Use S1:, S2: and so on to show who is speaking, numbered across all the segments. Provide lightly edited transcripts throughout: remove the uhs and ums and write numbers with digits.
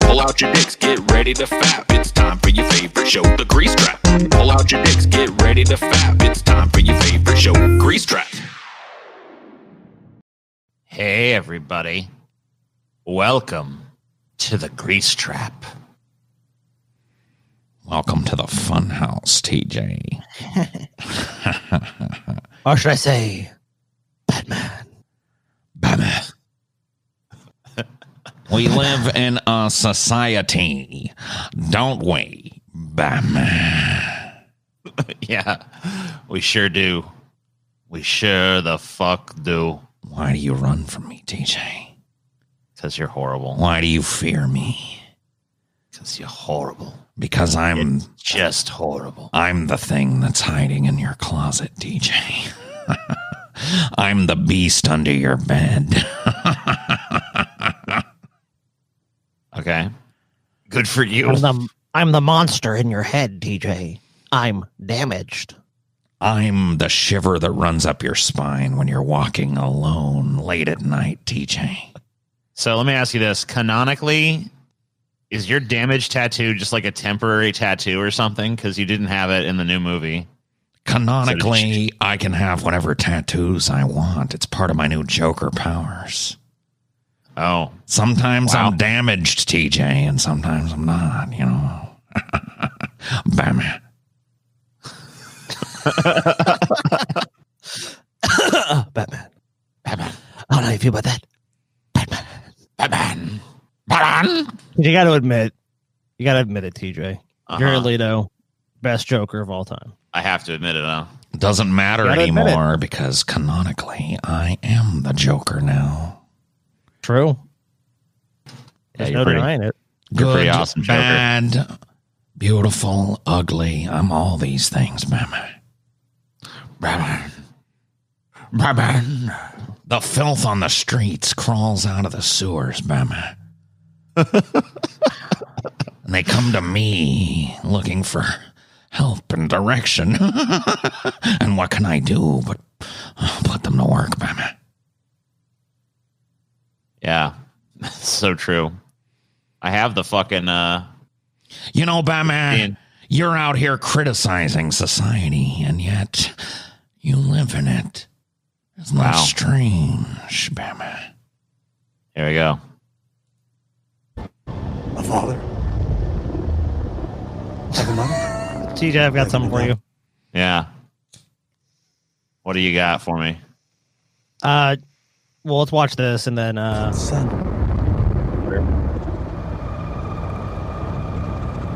S1: Pull out your dicks, get ready to fap. It's time for your favorite show, The Grease Trap. Pull out your dicks, get ready to fap. It's time for your favorite show, Grease Trap.
S2: Hey, everybody. Welcome to the Grease Trap.
S3: Welcome to the fun house, TJ.
S4: Or should I say, Batman?
S3: Batman. We live in a society, don't we, Batman?
S2: Yeah, we sure do. We sure the fuck do.
S3: Why do you run from me, TJ?
S2: Because you're horrible.
S3: Why do you fear me?
S2: Because you're horrible.
S3: Because I'm
S2: You're just horrible.
S3: I'm the thing that's hiding in your closet, TJ. I'm the beast under your bed.
S2: Okay. Good for you.
S4: I'm the monster in your head, TJ. I'm damaged.
S3: I'm the shiver that runs up your spine when you're walking alone late at night, TJ.
S2: So let me ask you this. Canonically, is your damage tattoo just like a temporary tattoo or something? Because you didn't have it in the new movie.
S3: Canonically, I can have whatever tattoos I want. It's part of my new Joker powers.
S2: Oh.
S3: Sometimes I'm damaged, TJ, and sometimes I'm not, you know. Batman.
S4: Batman. Batman. I don't know how you feel about that. Batman.
S3: Batman. Batman.
S4: You got to admit it, TJ. Jared Leto, best Joker of all time.
S2: I have to admit it, huh?
S3: It doesn't matter anymore because canonically I am the Joker now.
S4: True. There's no denying it.
S3: Good,
S2: pretty awesome Joker.
S3: Bad, beautiful, ugly. I'm all these things, Batman. Batman. Batman. The filth on the streets crawls out of the sewers, Batman. And they come to me looking for help and direction. And what can I do but put them to work, Batman?
S2: Yeah. So true. I have the fucking
S3: you know, Batman, you're out here criticizing society, and yet you live in it. Isn't that strange, Batman?
S2: Here we go.
S5: A father. Have a mother.
S4: TJ, I've got something for you.
S2: Yeah. What do you got for me?
S4: Well, let's watch this and then
S5: Son.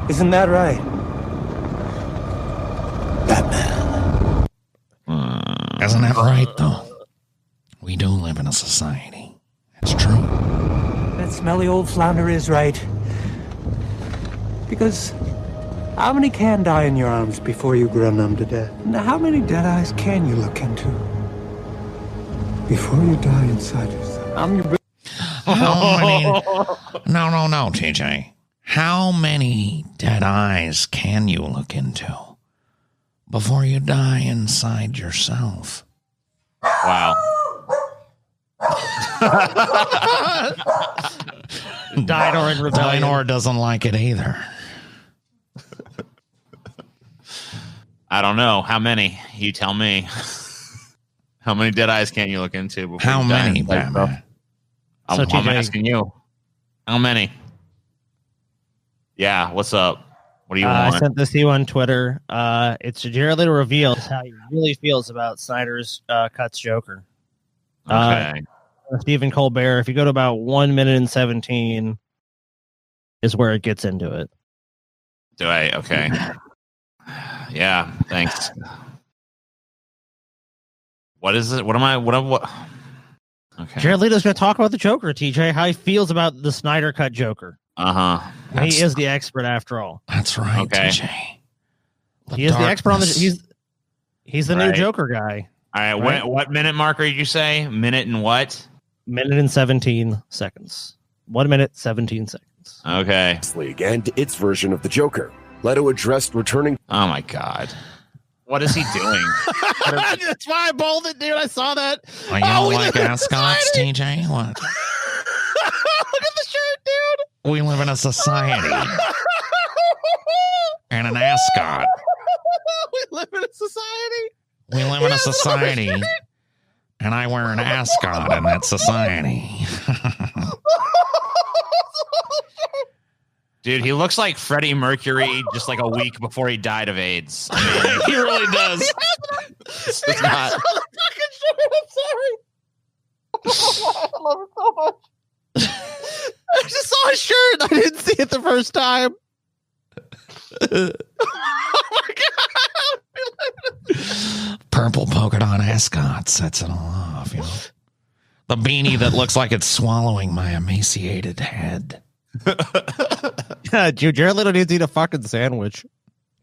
S5: Isn't that right? Batman.
S3: Isn't that right, though? We do live in a society. It's true.
S5: That smelly old flounder is right. Because how many can die in your arms before you grow numb to death? And how many dead eyes can you look into before you die inside yourself? I'm your...
S3: No, TJ. How many dead eyes can you look into before you die inside yourself?
S2: Wow.
S4: Dinor in rebellion.
S3: Dinor doesn't like it either.
S2: I don't know. How many? You tell me. How many dead eyes can you look into before
S3: How
S2: you die
S3: many,
S2: inside yourself?
S3: Batman?
S2: I'm
S4: TJ,
S2: asking you. How many? Yeah, what's up? What do you want?
S4: I sent this to you on Twitter. It's Jared Leto reveals how he really feels about Snyder's cuts Joker.
S2: Okay.
S4: Stephen Colbert, if you go to about 1 minute and 17 is where it gets into it.
S2: Do I? Okay. Yeah, thanks. What is it? What? Okay.
S4: Jared Leto's going to talk about the Joker, TJ, how he feels about the Snyder cut Joker.
S2: Uh-huh.
S4: He is the expert after all.
S3: That's right,
S2: Okay.
S3: TJ.
S4: He is the expert on the... He's the new Joker guy.
S2: All right. What minute marker did you say? Minute and what?
S4: Minute and 17 seconds. 1 minute, 17 seconds.
S2: Okay.
S6: League and its version of the Joker. Leto addressed returning.
S2: Oh my God. What is he doing?
S4: That's why I bolded, dude. I saw that.
S3: You don't like ascots, TJ? What?
S4: Look at the shirt, dude.
S3: We live in a society. And an ascot.
S4: We live in a society.
S3: We live in a society. And I wear an ascot in that society.
S2: Dude, he looks like Freddie Mercury just like a week before he died of AIDS. I mean, he really does. It's not.
S4: I'm sorry. I love it so much. I just saw his shirt. I didn't see it the first time. Oh my god!
S3: Purple polka dot ascot sets it all off, you know. The beanie that looks like it's swallowing my emaciated head.
S4: Yeah, dude, Jared Leto needs to eat a fucking sandwich.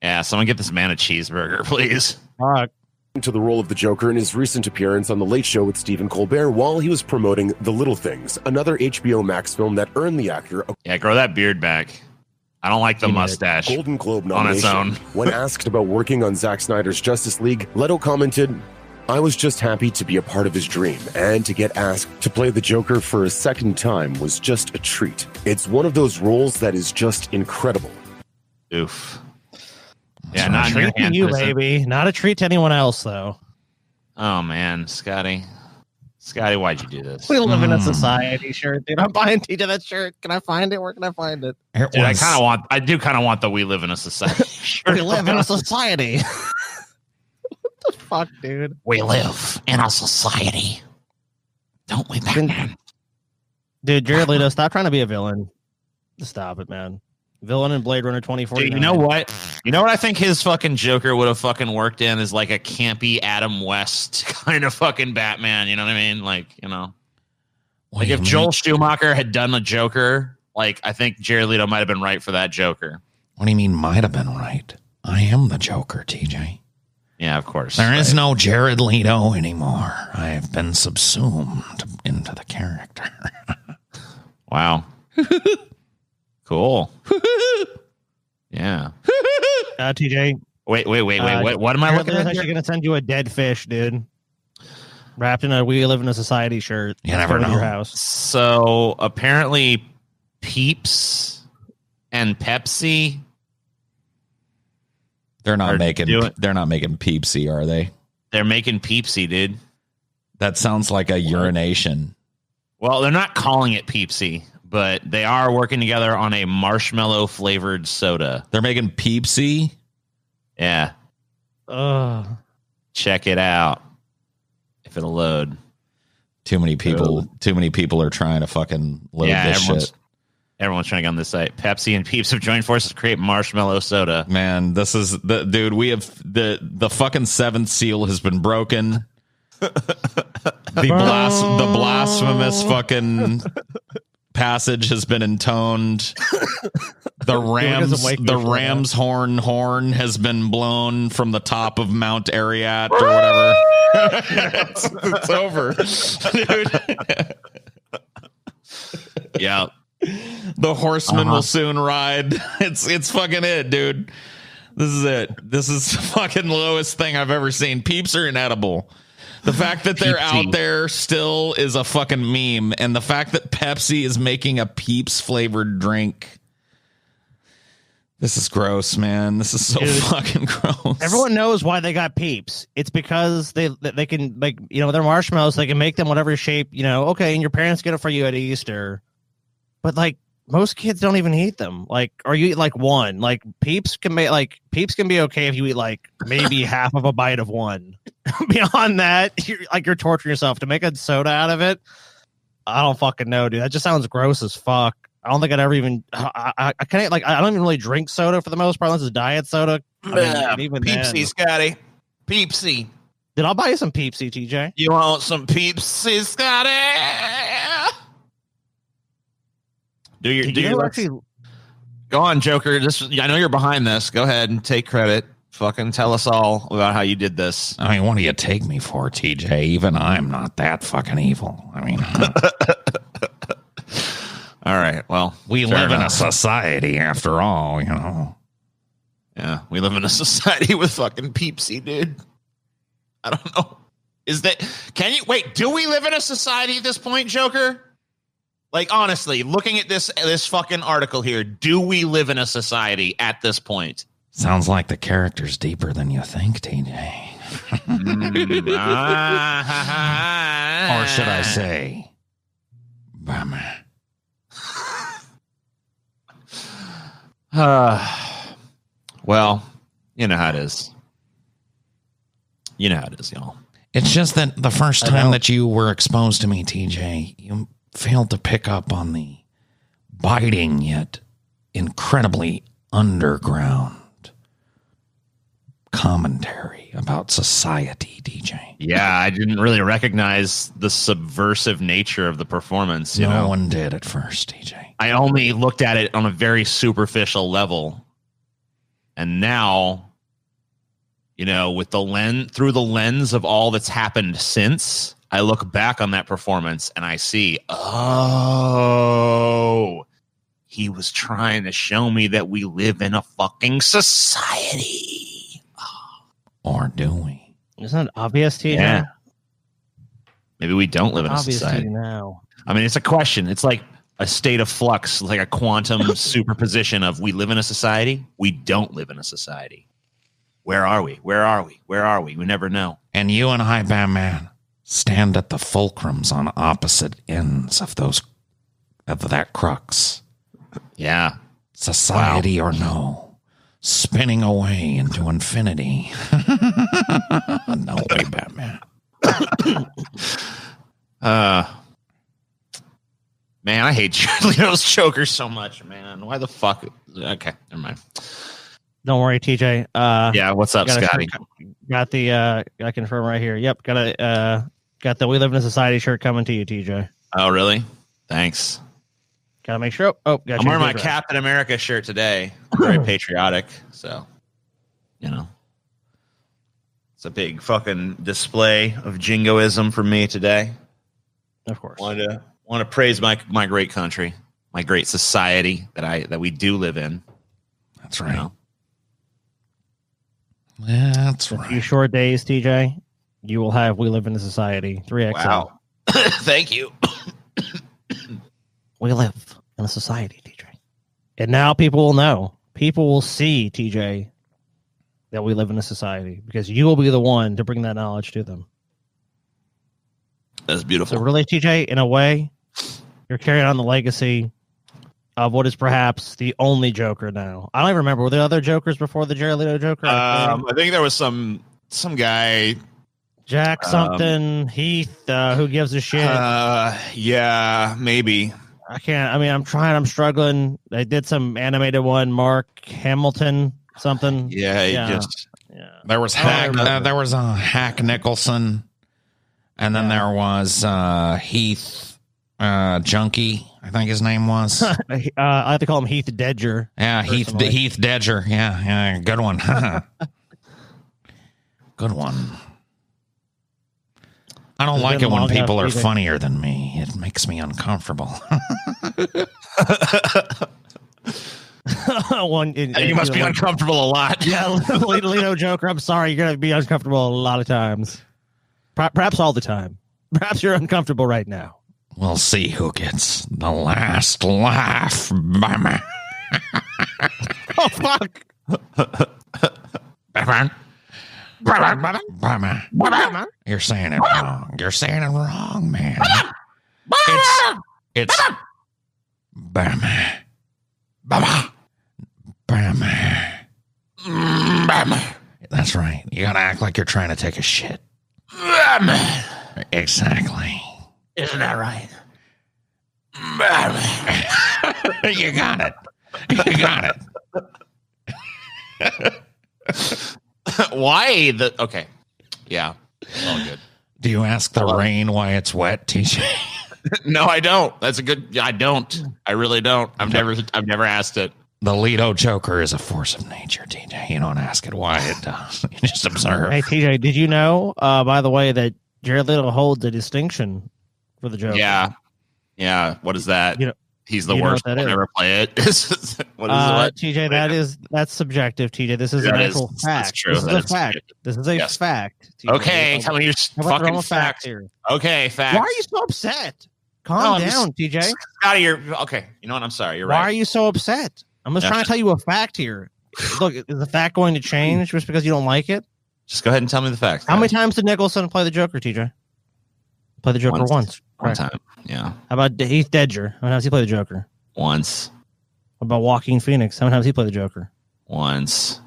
S2: Yeah, someone get this man a cheeseburger, please.
S4: Fuck.
S6: To the role of the Joker in his recent appearance on The Late Show with Stephen Colbert while he was promoting The Little Things, another HBO Max film that earned the actor a
S2: Yeah, grow that beard back. I don't like the mustache.
S6: Golden Globe
S2: on its
S6: nomination.
S2: own.
S6: When asked about working on Zack Snyder's Justice League, Leto commented, "I was just happy to be a part of his dream, and to get asked to play the Joker for a second time was just a treat. It's one of those roles that is just incredible."
S2: Oof. Yeah, not in
S4: Treat
S2: your
S4: to
S2: hand,
S4: you,
S2: Kristen.
S4: baby. Not a treat to anyone else, though.
S2: Oh man, Scotty. Scotty, why'd you do this?
S4: We live in a society shirt, dude. I'm buying TJ that shirt. Can I find it? Where can I find it?
S3: It
S2: Dude,
S3: was-
S2: I do kind of want the "We Live in a Society" shirt.
S4: We live in a society. What the fuck, dude?
S3: We live in a society. Don't we, Batman?
S4: Dude, Jared Leto, stop trying to be a villain. Stop it, man. Villain in Blade Runner 2049.
S2: Dude, you know what? You know what I think his fucking Joker would have fucking worked in is like a campy Adam West kind of fucking Batman. You know what I mean? Like, you know,
S3: What
S2: like
S3: do
S2: if
S3: you
S2: Joel
S3: mean?
S2: Schumacher had done a Joker, like I think Jared Leto might have been right for that Joker.
S3: What do you mean might have been right? I am the Joker, TJ.
S2: Yeah, of course.
S3: There is no Jared Leto anymore. I have been subsumed into the character.
S2: Wow. Cool. Yeah.
S4: TJ.
S2: Wait. What am I looking at?
S4: Actually
S2: here?
S4: going to send you a dead fish, dude. Wrapped in a "We Live in a Society" shirt.
S3: You never
S4: Go to
S3: know.
S4: your house.
S2: So apparently, Peeps and Pepsi.
S3: They're not
S2: Are
S3: making
S2: doing-
S3: they're not making Peepsy, are they?
S2: They're making Peepsy, dude.
S3: That sounds like a urination.
S2: Well, they're not calling it Peepsy, but they are working together on a marshmallow flavored soda.
S3: They're making Peepsy.
S2: Yeah.
S4: Ugh.
S2: Check it out. If it'll load.
S3: Too many people are trying to fucking load this shit.
S2: Everyone's trying to get on this site. Pepsi and Peeps have joined forces to create marshmallow soda.
S3: Man, this is the dude. We have the fucking seventh seal has been broken. The blasphemous fucking passage has been intoned. The ram's horn has been blown from the top of Mount Ararat or whatever. it's over, dude.
S2: Yeah.
S3: The horseman will soon ride. It's fucking it, dude. This is it. This is the fucking lowest thing I've ever seen. Peeps are inedible. The fact that they're
S2: Peepsy.
S3: out there still is a fucking meme. And the fact that Pepsi is making a Peeps flavored drink. This is gross, man. This is so
S4: Dude,
S3: fucking gross.
S4: Everyone knows why they got Peeps. It's because they can, like, you know, they're marshmallows. They can make them whatever shape, you know. Okay, and your parents get it for you at Easter, but like most kids don't even eat them. Like, or you eat like one. Like Peeps can be okay if you eat like maybe half of a bite of one. Beyond that, you're torturing yourself to make a soda out of it. I don't fucking know, dude. That just sounds gross as fuck. I don't think I'd ever even. I can't, like, I don't even really drink soda for the most part unless it's diet soda. I mean, and even
S2: Peepsy,
S4: then,
S2: Scotty. Peepsy.
S4: Dude, I'll buy you some Peepsy, TJ.
S2: You want some Peepsy, Scotty? Do your
S4: Actually,
S2: Go on, Joker. I know you're behind this. Go ahead and take credit. Fucking tell us all about how you did this.
S3: I mean, what do you take me for, TJ? Even I'm not that fucking evil. I mean,
S2: All right. Well,
S3: we
S2: fair
S3: live in a
S2: enough.
S3: society after all, you know.
S2: Yeah, we live in a society with fucking Peepsy, dude. I don't know. Do we live in a society at this point, Joker? Like, honestly, looking at this fucking article here, do we live in a society at this point?
S3: Sounds like the character's deeper than you think, TJ. Or should I say, bummer.
S2: Well, you know how it is. You know how it is, y'all.
S3: It's just that the first time that you were exposed to me, TJ, you failed to pick up on the biting yet incredibly underground commentary about society, DJ.
S2: Yeah, I didn't really recognize the subversive nature of the performance.
S3: No one did at first, TJ.
S2: I only looked at it on a very superficial level. And now, with through the lens of all that's happened since, I look back on that performance and I see, he was trying to show me that we live in a fucking society.
S3: Or do we?
S4: Isn't it obvious to you?
S2: Yeah. Maybe we don't live in a
S4: Obvious
S2: society.
S4: to you now.
S2: I mean, it's a question. It's like a state of flux, like a quantum superposition of we live in a society, we don't live in a society. Where are we? Where are we? Where are we? We never know.
S3: And you and I, Batman, stand at the fulcrums on opposite ends of that crux.
S2: Yeah.
S3: Society or no. Spinning away into infinity. No way, Batman.
S2: Man, I hate Leo's Joker so much, man. Why the fuck? Okay, never mind.
S4: Don't worry, TJ.
S2: Yeah, what's up, Scotty?
S4: Got I confirm right here. Yep, got the We Live in a Society shirt coming to you, TJ.
S2: Oh, really? Thanks.
S4: Gotta make sure. I'm
S2: wearing my Captain America shirt today. I'm very patriotic, so it's a big fucking display of jingoism for me today.
S4: Of course,
S2: Want to praise my great country, my great society that we do live in.
S3: That's right. That's
S4: in
S3: right.
S4: a few short days, TJ, you will have We Live in a Society 3XL.
S2: Wow. Thank you.
S4: We live in a society, TJ. And now people will know. People will see, TJ, that we live in a society because you will be the one to bring that knowledge to them.
S2: That's beautiful.
S4: So really, TJ, in a way, you're carrying on the legacy of what is perhaps the only Joker now. I don't even remember. Were there other Jokers before the Jared Leto Joker?
S2: I think there was some guy,
S4: Jack something, Heath, who gives a shit.
S2: Yeah, maybe.
S4: I'm struggling. I did some animated one, Mark Hamilton something.
S2: Yeah.
S3: There was Hack Nicholson, and then there was Heath Junkie, I think his name was.
S4: I have to call him Heath Dedger.
S3: Yeah, Heath Dedger. Yeah, good one. Good one. I don't like it when people are funnier than me. It makes me uncomfortable.
S2: You must be uncomfortable a lot.
S4: Yeah, Leto Joker, I'm sorry. You're going to be uncomfortable a lot of times. Perhaps all the time. Perhaps you're uncomfortable right now.
S3: We'll see who gets the last laugh.
S4: Oh, fuck.
S3: Batman. You're saying it wrong. You're saying it wrong, man. It's Batman. Batman. That's right. You gotta act like you're trying to take a shit. Exactly.
S2: Isn't that right?
S3: You got it. You got it.
S2: Why the? Okay, yeah, all good.
S3: Do you ask the rain why it's wet, TJ?
S2: No, I don't. That's a good. I don't. I really don't. I've never asked it.
S3: The Leto Joker is a force of nature, TJ. You don't ask it why it does. You just observe.
S4: Hey, TJ, did you know, by the way, that Jared Leto holds a distinction for the Joker?
S2: Yeah. What is that? He's the worst. I'll never play it. What is it?
S4: TJ, that's subjective. TJ, this is an actual fact.
S2: That's true.
S4: This is a fact. This is a fact. TJ.
S2: Okay, tell me your fucking fact
S4: here.
S2: Okay, fact.
S4: Why are you so upset? Calm down, TJ.
S2: Scotty, you're okay. You know what? I'm sorry. You're
S4: Why
S2: right.
S4: are you so upset? I'm just trying to tell you a fact here. Look, is the fact going to change just because you don't like it?
S2: Just go ahead and tell me the facts.
S4: How many times did Nicholson play the Joker, TJ? Play the Joker once.
S2: One time. Yeah.
S4: How about Heath Ledger? How many times he play the Joker?
S2: Once.
S4: What about Joaquin Phoenix? How many times he play the Joker?
S2: Once.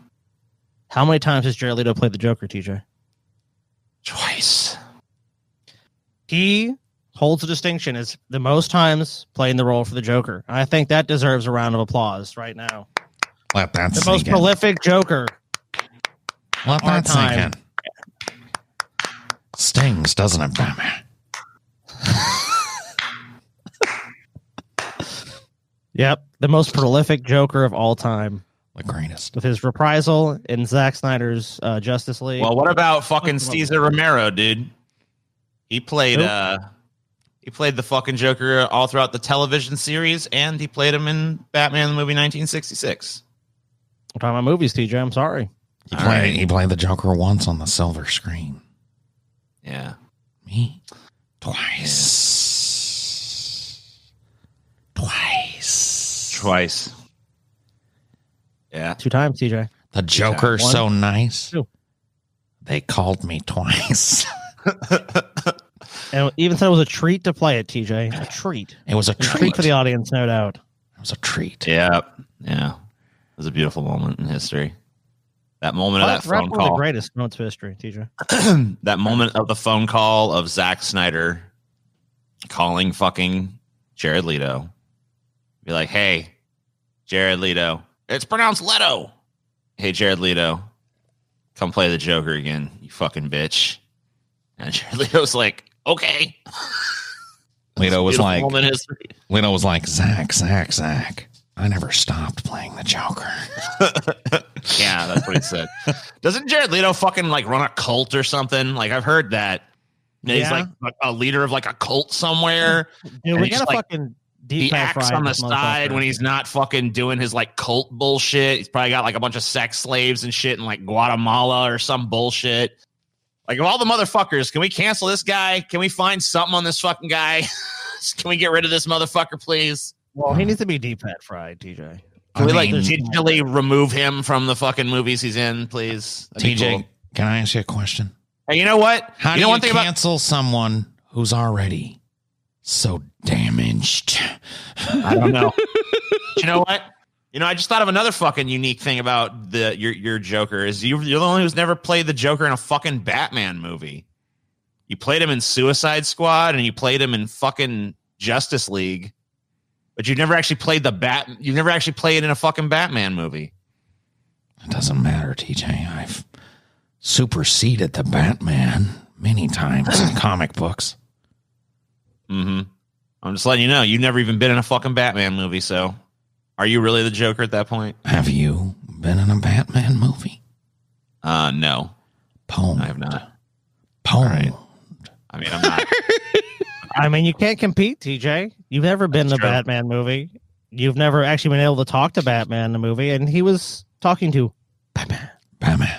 S4: How many times has Jared Leto played the Joker, TJ?
S2: Twice.
S4: He holds the distinction as the most times playing the role for the Joker. I think that deserves a round of applause right now.
S3: Let that
S4: The most prolific Joker.
S3: Let that sink in. Stings, doesn't it, Batman?
S4: Yep, the most prolific Joker of all time.
S3: The greatest.
S4: With his reprisal in Zack Snyder's Justice League.
S2: Well, what about fucking Cesar Romero, dude? He played the fucking Joker all throughout the television series, and he played him in Batman the movie 1966.
S4: We're talking about movies, TJ. I'm sorry.
S3: He played the Joker once on the silver screen.
S2: Yeah.
S3: Me? Twice.
S2: Yeah.
S4: 2 times, TJ.
S3: The Joker's
S4: One.
S3: so nice.
S4: 2.
S3: They called me twice.
S4: And even said it was a treat to play it, TJ. A treat.
S3: It was a
S4: A
S3: treat.
S4: treat for the audience, no doubt.
S3: It was a treat.
S2: Yeah. Yeah. It was a beautiful moment in history. That moment of that phone
S4: One of
S2: call.
S4: the greatest moments of history, TJ.
S2: That moment of the phone call of Zack Snyder calling fucking Jared Leto. Be like, hey, Jared Leto. It's pronounced Leto. Hey, Jared Leto. Come play the Joker again, you fucking bitch. And Jared Leto's like, okay.
S3: Leto was like,
S2: moment in history.
S3: Leto was like, Zach. I never stopped playing the Joker.
S2: Yeah, that's what he said. Doesn't Jared Leto fucking like run a cult or something? Like I've heard that. Yeah. He's like a leader of like a cult somewhere.
S4: Dude, we gotta
S2: like,
S4: fucking
S2: he acts on the side when he's not fucking doing his like cult bullshit. He's probably got like a bunch of sex slaves and shit in like Guatemala or some bullshit. Like of all the motherfuckers, can we cancel this guy? Can we find something on this fucking guy? Can we get rid of this motherfucker, please?
S4: Well, he needs to be deep fat fried, TJ.
S2: Can we like digitally remove him from the fucking movies he's in, please? That'd be
S3: TJ,
S2: cool.
S3: can I ask you a question?
S2: Hey, you know what?
S3: How
S2: you
S3: do
S2: know
S3: you
S2: one thing
S3: cancel someone who's already so damaged?
S2: I don't know. You know what? You know, I just thought of another fucking unique thing about your Joker is you're the only who's never played the Joker in a fucking Batman movie. You played him in Suicide Squad and you played him in fucking Justice League, but you've never actually played you've never actually played in a fucking Batman movie.
S3: It doesn't matter, TJ. I've superseded the Batman many times in comic books.
S2: Mm-hmm. I'm just letting you know, you've never even been in a fucking Batman movie, so are you really the Joker at that point?
S3: Have you been in a Batman movie?
S2: No.
S3: Pwned.
S2: I have not.
S3: Pwned.
S2: Right. I mean, I'm not.
S4: I mean, you can't compete, TJ. You've never been in a Batman movie. You've never actually been able to talk to Batman in the movie, and he was talking to Batman.
S3: Batman.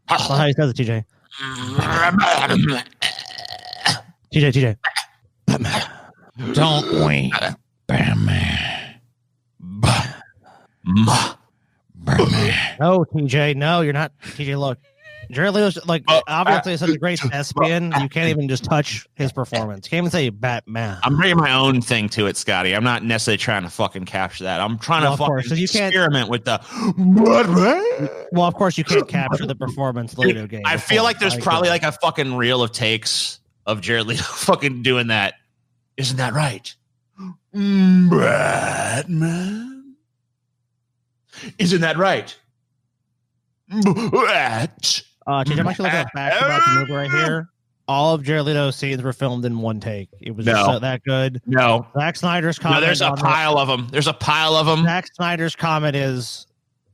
S4: That's not how he says it, TJ. TJ.
S3: Don't wait, Batman. Batman.
S4: No, TJ. No, you're not. TJ, look. Jared Leto's like obviously such a great thespian. You can't even just touch his performance. You can't even say Batman.
S2: I'm bringing my own thing to it, Scotty. I'm not necessarily trying to fucking capture that. I'm trying to fucking experiment with the.
S4: Well, of course, you can't capture the performance Leto gave.
S2: I feel like there's probably like a fucking reel of takes of Jared Leto fucking doing that. Isn't that right? Batman? Isn't that right?
S4: TJ, I'm actually looking at facts about the movie right here. All of Jared Leto's scenes were filmed in one take. It was just that good.
S2: No.
S4: Zack Snyder's comment.
S2: No, there's a pile of them. There's a pile of them.
S4: Zack Snyder's comment is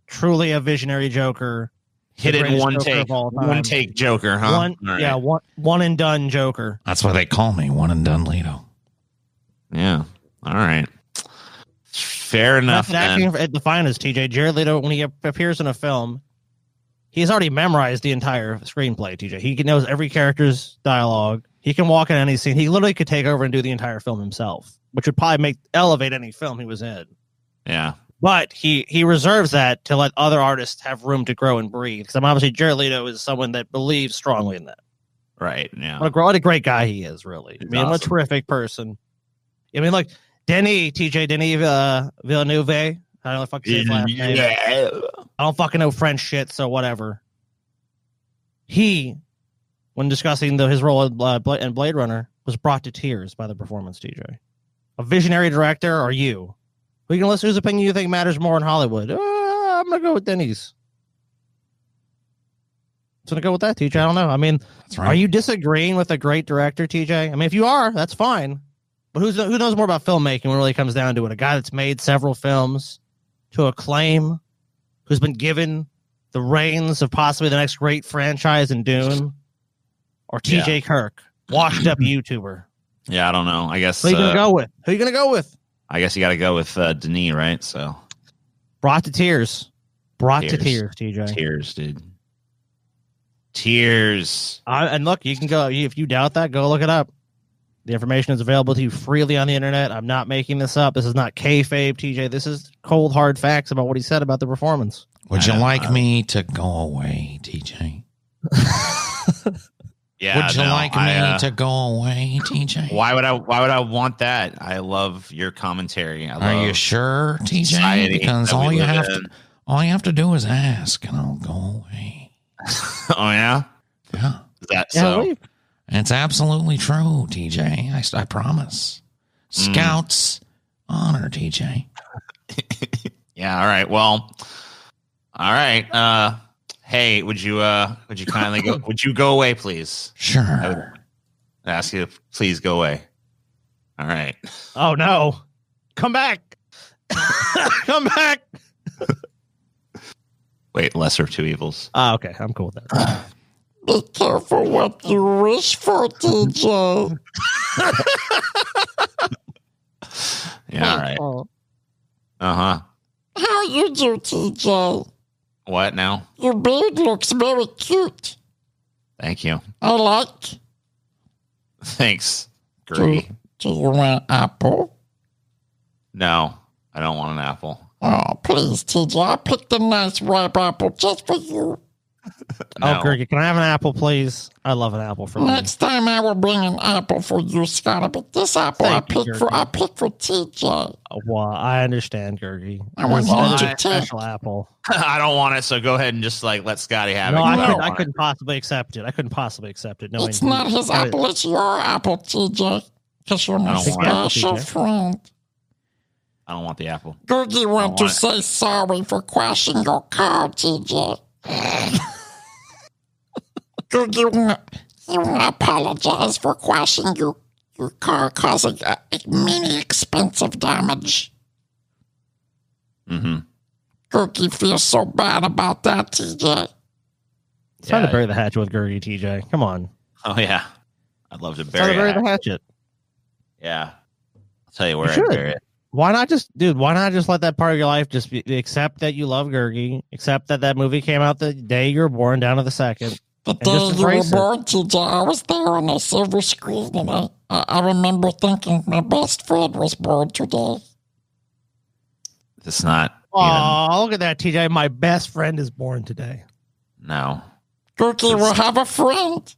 S4: truly a visionary Joker.
S2: Hit it in one take. One take Joker, huh?
S4: One and done Joker.
S3: That's why they call me one and done Leto.
S2: Yeah. All right. Fair enough.
S4: That's acting at the finest, TJ. Jared Leto, when he appears in a film, he's already memorized the entire screenplay, TJ. He knows every character's dialogue. He can walk in any scene. He literally could take over and do the entire film himself, which would probably elevate any film he was in.
S2: Yeah.
S4: But he reserves that to let other artists have room to grow and breathe. Because obviously Jared Leto is someone that believes strongly in that.
S2: Right. Yeah.
S4: What a great guy he is, really.
S2: He's
S4: what a
S2: awesome.
S4: terrific person. I mean, look, Denis Villeneuve. I don't know if I can say his last name. I don't fucking know French shit, so whatever. He, when discussing his role in Blade Runner, was brought to tears by the performance, TJ. A visionary director or you? Who you gonna listen? Whose opinion you think matters more in Hollywood? I'm gonna go with Denis. I'm gonna go with that, TJ. I don't know. I mean,
S3: That's right.
S4: are you disagreeing with a great director, TJ? I mean, if you are, that's fine. But who knows more about filmmaking when it really comes down to it? A guy that's made several films to acclaim, who's been given the reins of possibly the next great franchise in Dune, or TJ Kirk, washed up YouTuber?
S2: Yeah, I don't know. I guess.
S4: Who are you gonna go with? Who are you gonna go with?
S2: I guess you got to go with Denis, right? So
S4: Brought to tears, TJ.
S2: Tears, dude. Tears.
S4: And look, you can go if you doubt that. Go look it up. The information is available to you freely on the internet. I'm not making this up. This is not kayfabe, TJ. This is cold, hard facts about what he said about the performance.
S3: Would you like me to go away, TJ?
S2: Yeah.
S3: Would you like me to go away, TJ?
S2: Why would I want that? I love your commentary.
S3: Are you sure, TJ?
S2: society
S3: Because
S2: that we
S3: all
S2: live
S3: you have to do is ask, and I'll go away.
S2: Oh yeah.
S3: Yeah,
S2: Is that so?
S3: it's absolutely true, TJ. I promise. Scouts honor, TJ.
S2: Yeah. All right. Well. All right. Hey, would you kindly go? Would you go away, please?
S3: Sure.
S2: I would ask you to please go away. All right.
S4: Oh no! Come back! Come back!
S2: Wait, lesser of two evils.
S4: Okay, I'm cool with that.
S3: Be careful what you wish for, TJ.
S2: Yeah. All right. Uh huh.
S3: How you do, TJ?
S2: What now?
S3: Your beard looks very cute.
S2: Thank you.
S3: I like.
S2: Thanks, Gertie.
S3: Do you want apple?
S2: No, I don't want an apple.
S3: Oh, please, TJ. I picked a nice ripe apple just for you.
S2: No.
S4: Oh, Gergie, can I have an apple, please? I love an apple for me.
S3: Next time I will bring an apple for you, Scott. But this apple
S4: Thank you,
S3: I picked for TJ.
S4: Well, I understand, Gergie.
S3: I want
S4: This
S3: you
S4: is
S3: to
S4: a special apple.
S2: I don't want it, so go ahead and just let Scotty have
S4: No,
S2: it.
S4: I couldn't possibly accept it. I couldn't possibly accept it. No,
S3: It's not his apple, it's your apple, TJ. Because you're my
S2: I don't want it,
S3: special
S4: TJ.
S3: friend.
S2: I don't want the apple.
S3: Googie want to
S2: want it.
S3: say sorry for crashing your car, TJ. Googie want to apologize for crashing your car, causing many expensive damage.
S2: Mm-hmm.
S3: Googie feels so bad about that, TJ.
S4: It's time to bury the hatchet with Gergie, TJ. Come on.
S2: Oh yeah, I'd love to
S4: It's time
S2: bury
S4: to bury
S2: it.
S4: the hatchet.
S2: Yeah, I'll tell you where
S4: You
S2: I
S4: should.
S2: bury it.
S4: Why not just let that part of your life just accept that you love Gergie, accept that movie came out the day you were born down to the second.
S3: The
S4: And
S3: day
S4: just
S3: you were
S4: embrace it.
S3: born, TJ, I was there on a silver screen, and I remember thinking my best friend was born today.
S2: It's not.
S4: Oh, look at that, TJ. My best friend is born today.
S2: No,
S3: Googie will have a friend.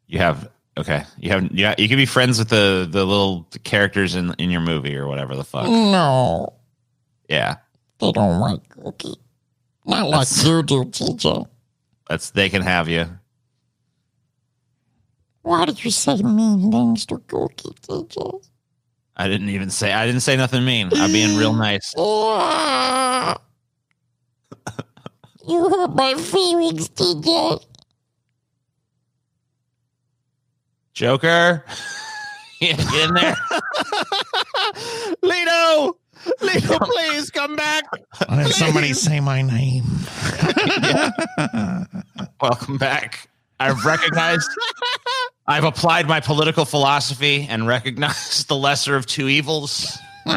S2: you have. Okay, you have. Yeah, you can be friends with the little characters in your movie or whatever the fuck.
S3: No,
S2: Yeah,
S3: they don't like Googie. Not like you do, TJ.
S2: they can have you.
S3: Why did you say mean things to Googie, TJ?
S2: I didn't say nothing mean. I'm being real nice.
S3: Yeah. You hurt my feelings, TJ.
S2: Joker, get in there.
S4: Leto, please come back.
S3: Why did somebody say my name?
S2: Welcome back. I've applied my political philosophy and recognized the lesser of two evils.
S4: You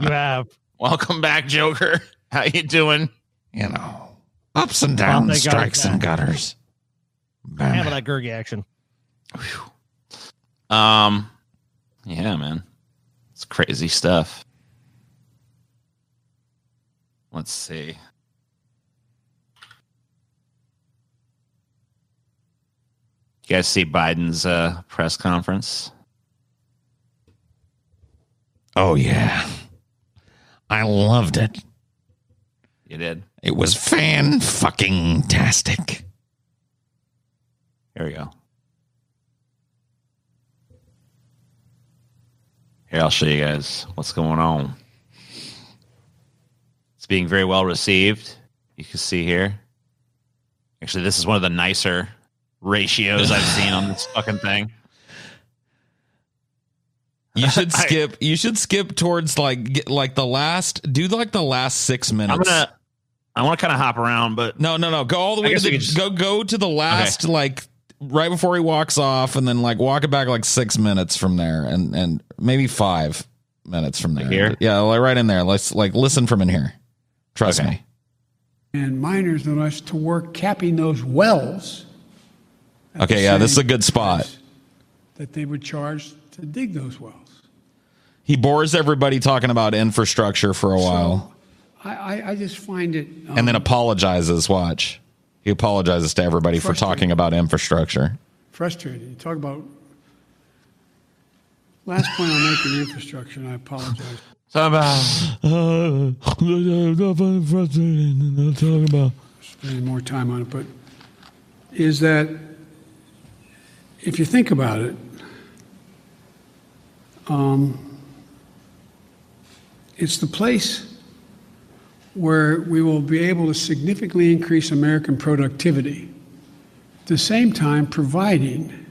S4: have.
S2: Welcome back, Joker. How you doing?
S3: You know, Ups and downs,
S4: they got
S3: strikes
S4: it
S3: and gutters.
S4: Handle that Gurgi action.
S2: Yeah, man. It's crazy stuff. Let's see. You guys see Biden's press conference?
S3: Oh, yeah. I loved it.
S2: You did?
S3: It was fan-fucking-tastic.
S2: Here we go. Here, I'll show you guys what's going on. It's being very well received. You can see here. Actually, this is one of the nicer ratios I've seen on this fucking thing.
S7: You should skip. You should skip towards like the last. Do like the last 6 minutes.
S2: I want to kind of hop around, but
S7: no. Go all the way to the go to the last like right before he walks off, and then like walk it back like 6 minutes from there, and maybe 5 minutes from there.
S2: Here?
S7: Yeah, like right in there. Let's like listen from in here. Trust me.
S8: And miners know us to work capping those wells.
S7: Okay, yeah, this is a good spot.
S8: That they would charge to dig those wells.
S7: He bores everybody talking about infrastructure for a while.
S8: I just find it...
S7: and then apologizes, watch. He apologizes to everybody for talking about infrastructure.
S8: Frustrating. You talk about... Last point I'll make in infrastructure, and I apologize.
S7: Frustrating. Talk about...
S8: Spending more time on it, but... Is that... If you think about it... it's the place where we will be able to significantly increase American productivity, at the same time providing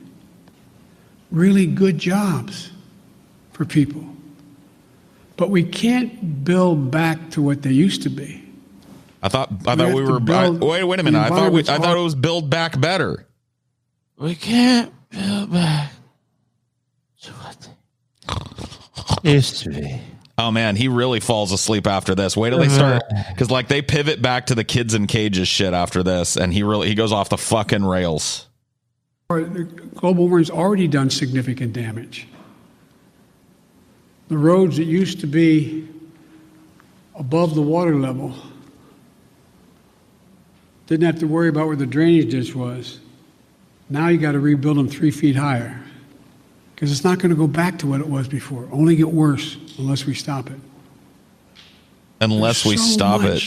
S8: really good jobs for people. But we can't build back to what they used to be.
S7: I thought we were. Wait a minute. I thought it was build back better.
S2: We can't build back to what they used to be.
S7: Oh man, he really falls asleep after this. Wait till they start, because like they pivot back to the kids in cages shit after this, and he goes off the fucking rails.
S8: Global warming's already done significant damage. The roads that used to be above the water level didn't have to worry about where the drainage ditch was. Now you got to rebuild them 3 feet higher. Because it's not going to go back to what it was before. Only get worse unless we stop it.
S7: Unless we stop it.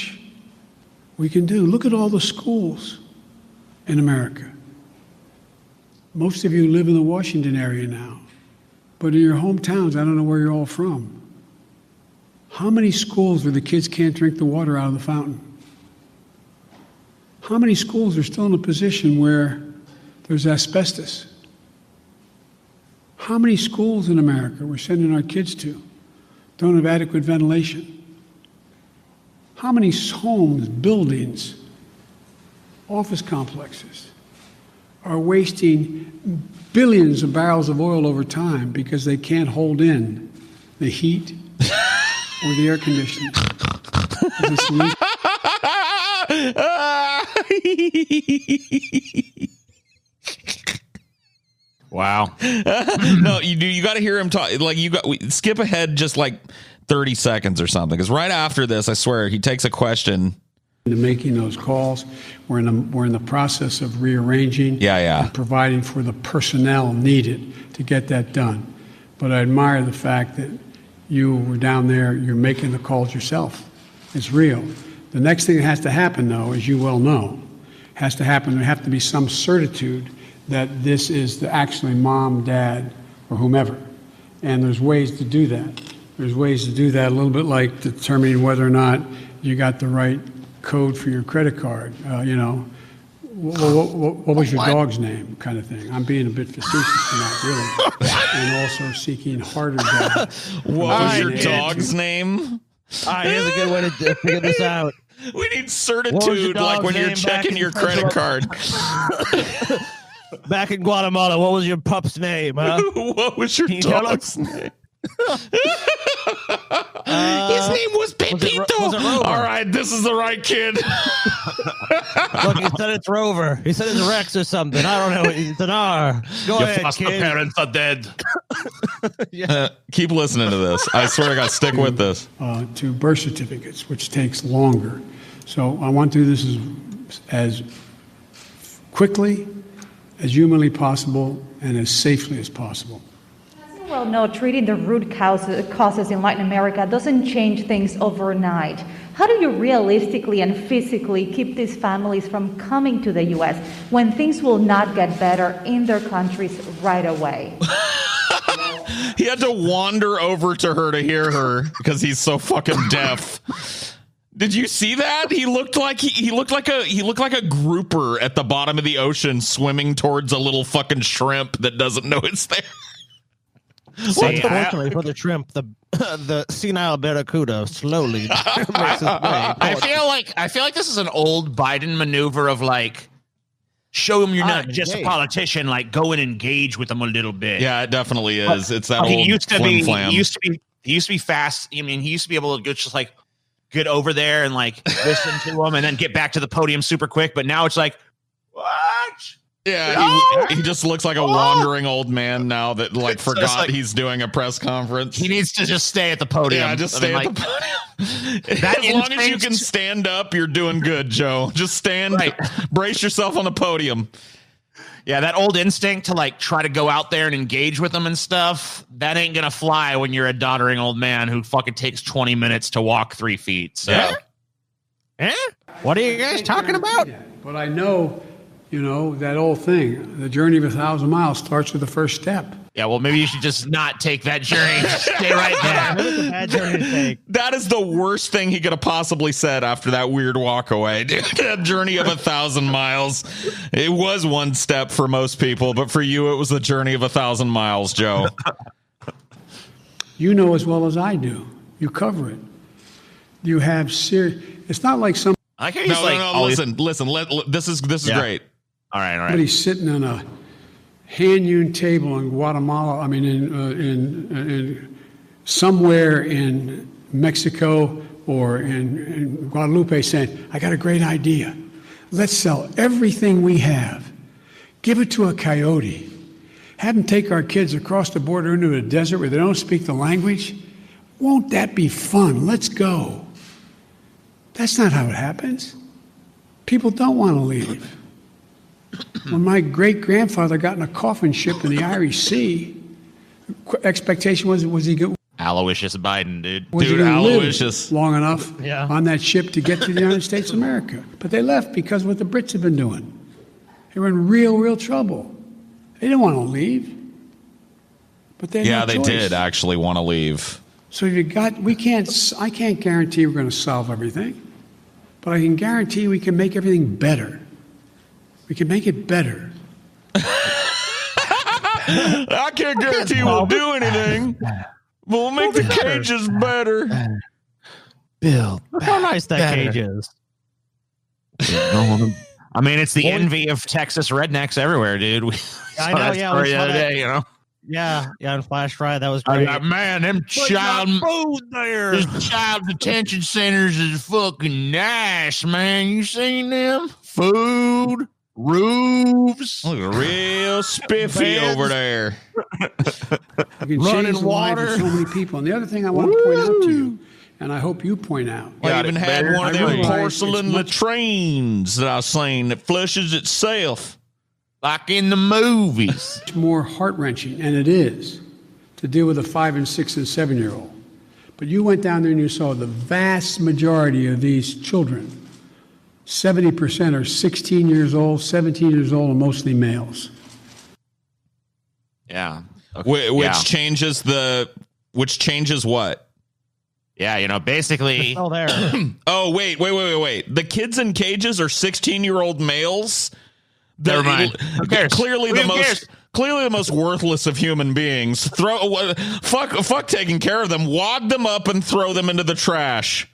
S8: We can do. Look at all the schools in America. Most of you live in the Washington area now. But in your hometowns, I don't know where you're all from. How many schools where the kids can't drink the water out of the fountain? How many schools are still in a position where there's asbestos? How many schools in America we're sending our kids to don't have adequate ventilation? How many homes, buildings, office complexes are wasting billions of barrels of oil over time because they can't hold in the heat or the air conditioning?
S2: Wow.
S7: No, you got to hear him talk. Like skip ahead just like 30 seconds or something, because right after this, I swear, he takes a question.
S8: Into making those calls, we're in the process of rearranging, and providing for the personnel needed to get that done. But I admire the fact that you were down there, you're making the calls yourself. It's real. The next thing that has to happen, though, as you well know, there have to be some certitude that this is actually mom, dad, or whomever. And there's ways to do that. There's ways to do that, a little bit like determining whether or not you got the right code for your credit card. What was your dog's name, kind of thing. I'm being a bit facetious for that, really. And also seeking harder data.
S7: What was your dog's name?
S4: All right, here's a good way to figure this out.
S7: We need certitude, like when you're checking your credit card.
S4: Back in Guatemala, what was your pup's name, huh?
S7: What was your dog's name? His name was Pepito. All right, this is the right kid.
S4: Look, he said it's Rover. He said it's Rex or something. I don't know. It's an R. Go
S2: Your
S4: ahead,
S2: foster
S4: kid.
S2: parents are dead.
S7: Keep listening to this. I swear to God, stick with this.
S8: To birth certificates, which takes longer. So I want to do this as quickly, as humanly possible, and as safely as possible.
S9: Well, no, treating the root causes in Latin America doesn't change things overnight. How do you realistically and physically keep these families from coming to the U.S. when things will not get better in their countries right away?
S7: He had to wander over to her to hear her because he's so fucking deaf. Did you see that? He looked like a grouper at the bottom of the ocean swimming towards a little fucking shrimp that doesn't know it's there.
S4: Unfortunately for the shrimp, the senile barracuda slowly makes its way.
S2: I feel like this is an old Biden maneuver of like, show him you're not just a politician, like go and engage with them a little bit.
S7: Yeah, it definitely is. It's that
S2: he
S7: old
S2: used to be
S7: flim-flam.
S2: he used to be fast. I mean, he used to be able to just like get over there and like listen to them and then get back to the podium super quick. But now it's like, what?
S7: Yeah, he just looks like a wandering old man now that like forgot he's doing a press conference.
S2: He needs to just stay at the podium.
S7: Yeah, just stay at the podium. As long as you can stand up, you're doing good, Joe. Just stand, brace yourself on the podium.
S2: Yeah, that old instinct to like try to go out there and engage with them and stuff, that ain't gonna fly when you're a doddering old man who fucking takes 20 minutes to walk 3 feet. So,
S4: What are you guys talking about?
S8: But I know, you know, that old thing, the journey of 1,000 miles starts with the first step.
S2: Yeah, well, maybe you should just not take that journey. Stay right there.
S4: It's a bad journey to take.
S7: That is the worst thing he could have possibly said after that weird walk away. Dude, that journey of 1,000 miles. It was one step for most people, but for you, it was the journey of 1,000 miles, Joe.
S8: You know as well as I do. You cover it. You have it's not like some.
S2: I can't
S7: listen. This is great.
S2: All right.
S8: Somebody's sitting on a hand-hewn table in Guatemala. I mean, in somewhere in Mexico or in Guadalupe, saying, "I got a great idea. Let's sell everything we have, give it to a coyote, have them take our kids across the border into a desert where they don't speak the language. Won't that be fun? Let's go." That's not how it happens. People don't want to leave. When my great-grandfather got in a coffin ship in the Irish Sea, expectation was he good?
S2: Aloysius Biden, dude.
S8: Dude, Aloysius. Long enough on that ship to get to the United States of America. But they left because of what the Brits had been doing. They were in real trouble. They didn't want to leave. But they had no
S7: they
S8: choice.
S7: did actually want to leave.
S8: So I can't guarantee we're going to solve everything, but I can guarantee we can make everything better. We can make it better.
S7: I can't guarantee we'll do anything, but we'll make the cages better.
S4: Bill, how nice that cage is.
S2: I mean, it's the envy of Texas rednecks everywhere, dude.
S4: I know,
S2: the other day, you know.
S4: Yeah, on Flash Friday, that was great.
S2: Man, them child detention centers is fucking nice, man. You seen them? Food, roofs,
S7: look real spiffy over there.
S8: You can change the lives of so many people. And the other thing I want to point out to you, and I hope you point out.
S7: I even had one of them porcelain latrines that I seen that flushes itself.
S2: Like in the movies.
S8: It's more heart-wrenching, and it is, to deal with a 5 and 6 and 7-year-old. But you went down there and you saw the vast majority of these children, 70% are 16 years old, 17 years old, and mostly males.
S2: Yeah.
S7: Okay. Which changes what?
S2: Yeah, you know, basically.
S4: Still there.
S7: Oh, wait. The kids in cages are 16-year-old males.
S2: Never mind.
S7: Clearly the most worthless of human beings. Fuck taking care of them. Wad them up and throw them into the trash.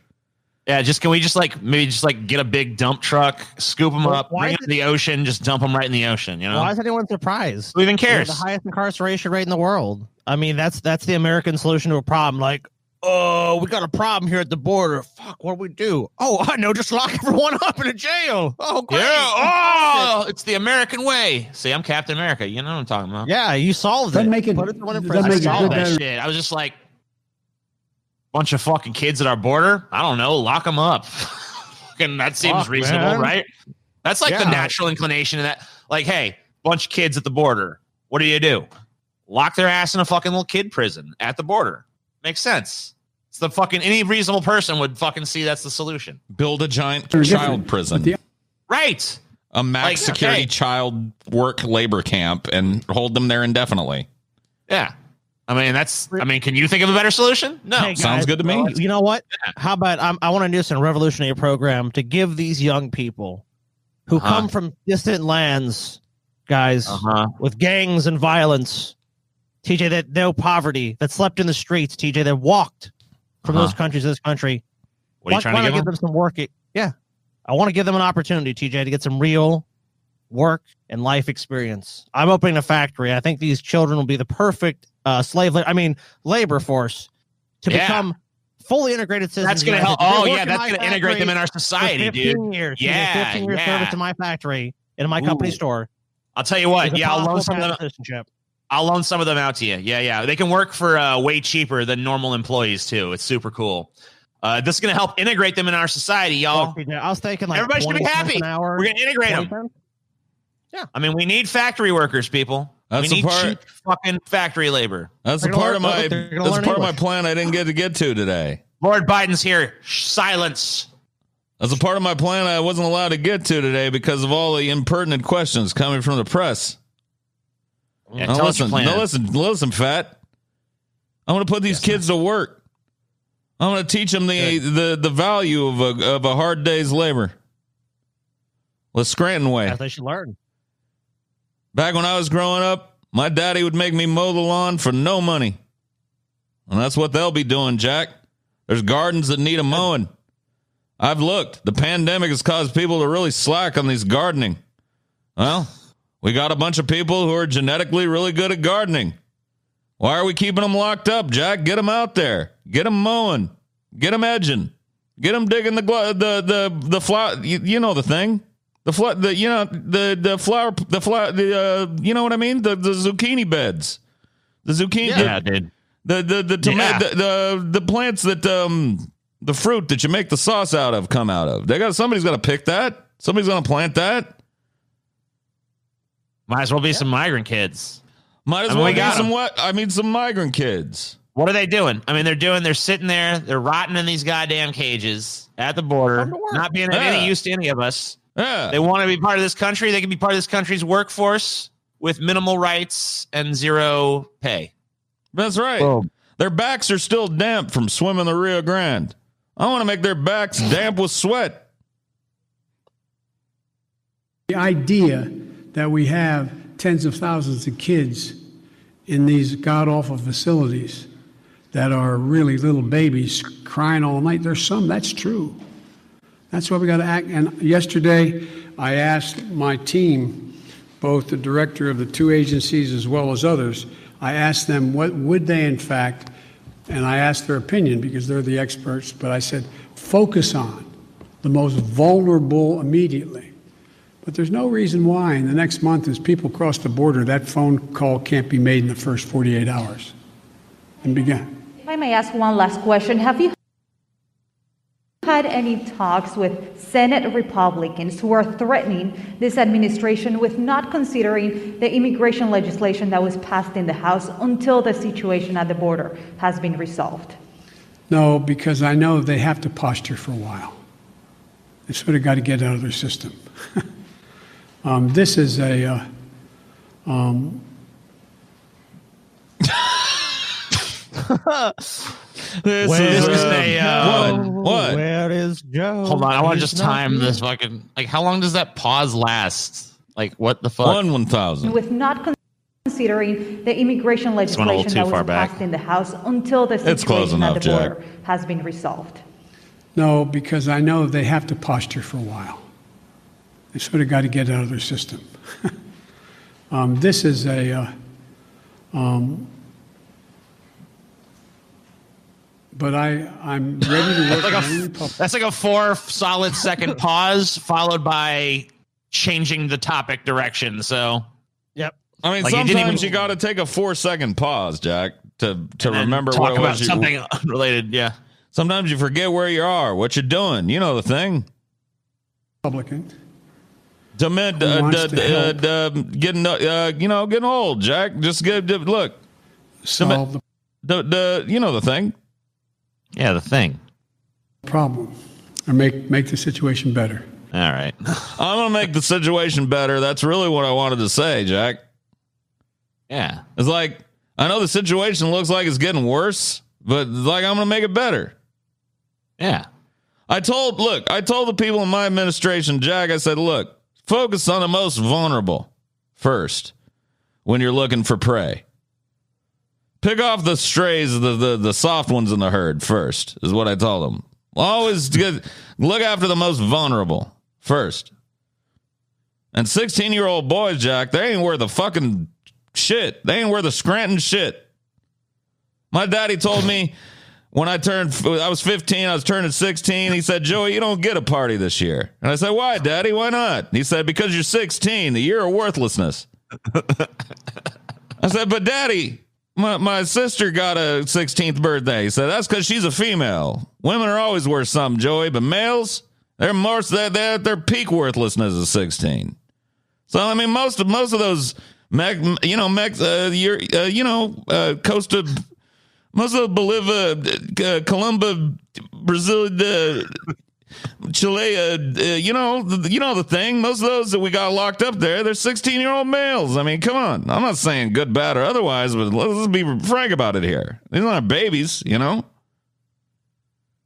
S2: Yeah, can we maybe get a big dump truck, scoop them up, bring them to the ocean, just dump them right in the ocean, you know?
S4: Why is anyone surprised?
S2: Who even cares?
S4: The highest incarceration rate in the world. I mean, that's the American solution to a problem. Like, oh, we got a problem here at the border. Fuck, what do we do? Oh, I know, just lock everyone up in a jail. Oh, great.
S2: Yeah, oh, it's the American way. See, I'm Captain America. You know what I'm talking about?
S4: Yeah, you solved it.
S5: Make it,
S4: Put someone in
S5: doesn't
S4: prison.
S5: make
S2: I
S5: it
S2: saw
S5: good
S2: that
S5: better.
S2: shit. I was just like, bunch of fucking kids at our border. I don't know. Lock them up. And that seems reasonable,
S4: man.
S2: right? That's like the natural inclination of that. Like, hey, bunch of kids at the border. What do? Lock their ass in a fucking little kid prison at the border. Makes sense. It's the fucking any reasonable person would fucking see that's the solution.
S7: Build a giant child prison.
S2: Right.
S7: A max security child work labor camp and hold them there indefinitely.
S2: Yeah. I mean, can you think of a better solution? No.
S4: Hey, guys,
S7: sounds good to me.
S4: You know what? How about I want to do this in a revolutionary program to give these young people who come from distant lands, guys, with gangs and violence, TJ, that no poverty, that slept in the streets, TJ, that walked from those countries to this country.
S2: What are you trying to
S4: give them some work? Yeah. I want to give them an opportunity, TJ, to get some real work and life experience. I'm opening a factory. I think these children will be the perfect labor force to become fully integrated citizens.
S2: That's going to help. Oh, yeah, that's going to integrate them in our society,
S4: 15
S2: dude.
S4: Years,
S2: 15
S4: years service in my factory, in my company store.
S2: I'll tell you what. Yeah, I'll loan some of them. I'll loan some of them out to you. Yeah. They can work for way cheaper than normal employees, too. It's super cool. This is going to help integrate them in our society, y'all.
S4: I was thinking like
S2: everybody should be happy. We're going to integrate them. Yeah. I mean, we need factory workers, people. We need cheap fucking factory labor.
S7: That's a part of my plan I didn't get to today.
S2: Lord Biden's here. Silence.
S7: That's a part of my plan I wasn't allowed to get to today because of all the impertinent questions coming from the press.
S2: Yeah, tell us your plan.
S7: Listen, fat. I want to put these kids to work. I want to teach them the value of a hard day's labor. The Scranton way.
S4: As they should learn.
S7: Back when I was growing up, my daddy would make me mow the lawn for no money. And that's what they'll be doing, Jack. There's gardens that need a mowing. I've looked. The pandemic has caused people to really slack on these gardening. Well, we got a bunch of people who are genetically really good at gardening. Why are we keeping them locked up, Jack? Get them out there. Get them mowing. Get them edging. Get them digging the flower. You know the thing. The flower, you know what I mean? The zucchini beds. The zucchini.
S2: Yeah, dude.
S7: The plants that the fruit that you make the sauce out of come out of. Somebody's got to pick that. Somebody's going to plant that.
S2: Might as well be some migrant kids.
S7: Might as well be some migrant kids.
S2: What are they doing? I mean, they're sitting there, they're rotting in these goddamn cages at the border, not being of any use to any of us.
S7: Yeah.
S2: They want to be part of this country. They can be part of this country's workforce with minimal rights and zero pay.
S7: That's right. Boom. Their backs are still damp from swimming the Rio Grande. I want to make their backs damp with sweat.
S8: The idea that we have tens of thousands of kids in these god-awful facilities that are really little babies crying all night, there's some, that's true. That's why we got to act. And yesterday, I asked my team, both the director of the two agencies as well as others, I asked them what would they in fact, and I asked their opinion because they're the experts, but I said, focus on the most vulnerable immediately. But there's no reason why in the next month as people cross the border, that phone call can't be made in the first 48 hours and begin.
S9: If I may ask one last question, have you had any talks with Senate Republicans who are threatening this administration with not considering the immigration legislation that was passed in the House until the situation at the border has been resolved?
S8: No, because I know they have to posture for a while. They sort of got to get out of their system. This is a
S7: What?
S4: Where is Joe?
S2: Hold on, I want to just time this fucking. Like, how long does that pause last? Like, what the fuck?
S7: 1,000.
S9: With not considering the immigration legislation that was passed in the House until the situation at the border has been resolved.
S8: No, because I know they have to posture for a while. They sort of got to get out of their system. This is a, but I'm ready to work.
S2: That's like a 4 solid second pause followed by changing the topic direction. So,
S4: yep.
S7: I mean,
S2: Like,
S7: sometimes you got to take a 4-second pause, Jack, to remember
S2: talk
S7: what it
S2: about
S7: was
S2: something unrelated. Yeah.
S7: Sometimes you forget where you are, what you're doing. You know the thing.
S8: Republican.
S7: Getting old, Jack. Just look.
S8: Solve
S7: the you know the thing.
S2: Yeah, the thing.
S8: Problem, or make the situation better.
S2: All right.
S7: I'm gonna make the situation better. That's really what I wanted to say, Jack.
S2: Yeah.
S7: It's like, I know the situation looks like it's getting worse, but like, I'm gonna make it better.
S2: Yeah.
S7: I told the people in my administration, Jack, I said, look, focus on the most vulnerable first when you're looking for prey. Pick off the strays, the soft ones in the herd first, is what I told them. Always look after the most vulnerable first. And 16-year-old boys, Jack, they ain't worth the fucking shit. They ain't worth the Scranton shit. My daddy told me when I was 15, I was turning 16. He said, Joey, you don't get a party this year. And I said, why, Daddy? Why not? He said, because you're 16, the year of worthlessness. I said, but Daddy, my sister got a 16th birthday. He said, that's because she's a female. Women are always worth something, Joey, but males, they're their peak worthlessness is 16. So, I mean, most of those, coast of, most of Bolivia, Colombia, Brazil, Chile, you know the thing. Most of those that we got locked up there, they're 16-year-old males. I mean, come on. I'm not saying good, bad, or otherwise, but let's be frank about it here. These aren't babies, you know?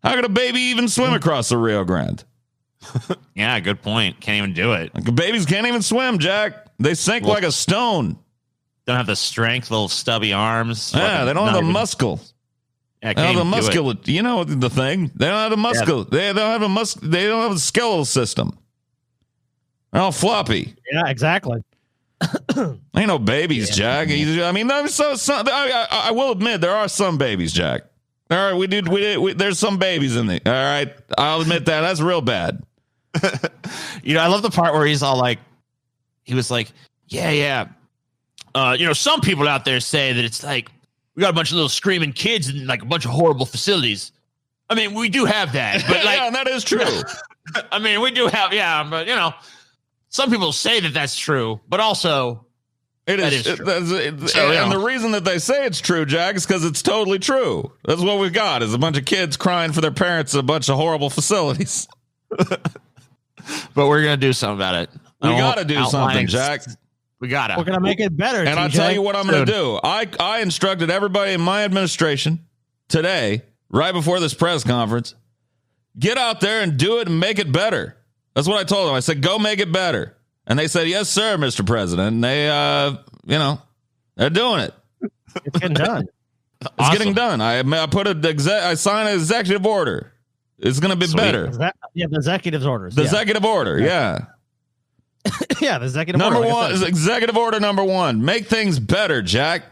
S7: How could a baby even swim across the Rio Grande?
S2: Yeah, good point. Can't even do it.
S7: Like, babies can't even swim, Jack. They sink like a stone.
S2: Don't have the strength, little stubby arms.
S7: Yeah, they don't have the muscle.
S2: Yeah,
S7: they don't have the muscular. You know the thing. They don't have the muscle. Yeah. They don't have They don't have a skeletal system. They're all floppy.
S4: Yeah, exactly.
S7: Ain't no babies, Jack. I mean, I will admit there are some babies, Jack. All right, there's some babies in there. All right, I'll admit that. That's real bad.
S2: I love the part where he was like, yeah. Some people out there say that it's like we got a bunch of little screaming kids and like a bunch of horrible facilities. I mean, we do have that, but like,
S7: yeah, that is true.
S2: I mean, we do have, but some people say that that's true, but also
S7: it is true. And the reason that they say it's true, Jack, is because it's totally true. That's what we've got is a bunch of kids crying for their parents at a bunch of horrible facilities.
S2: But we're gonna do something about it.
S7: We got to do something, Jack.
S2: We're gonna
S4: make it better.
S7: And
S4: TJ.
S7: I'll tell you what I'm going to do. I instructed everybody in my administration today, right before this press conference, get out there and do it and make it better. That's what I told them. I said, go make it better. And they said, yes, sir, Mr. President. And they, they're doing it.
S4: It's getting done.
S7: It's getting done. I signed an executive order. It's going to be better.
S4: The executive orders.
S7: The executive order, yeah.
S4: Yeah, the executive
S7: order.
S4: Number
S7: one is executive order number 1. Make things better, Jack.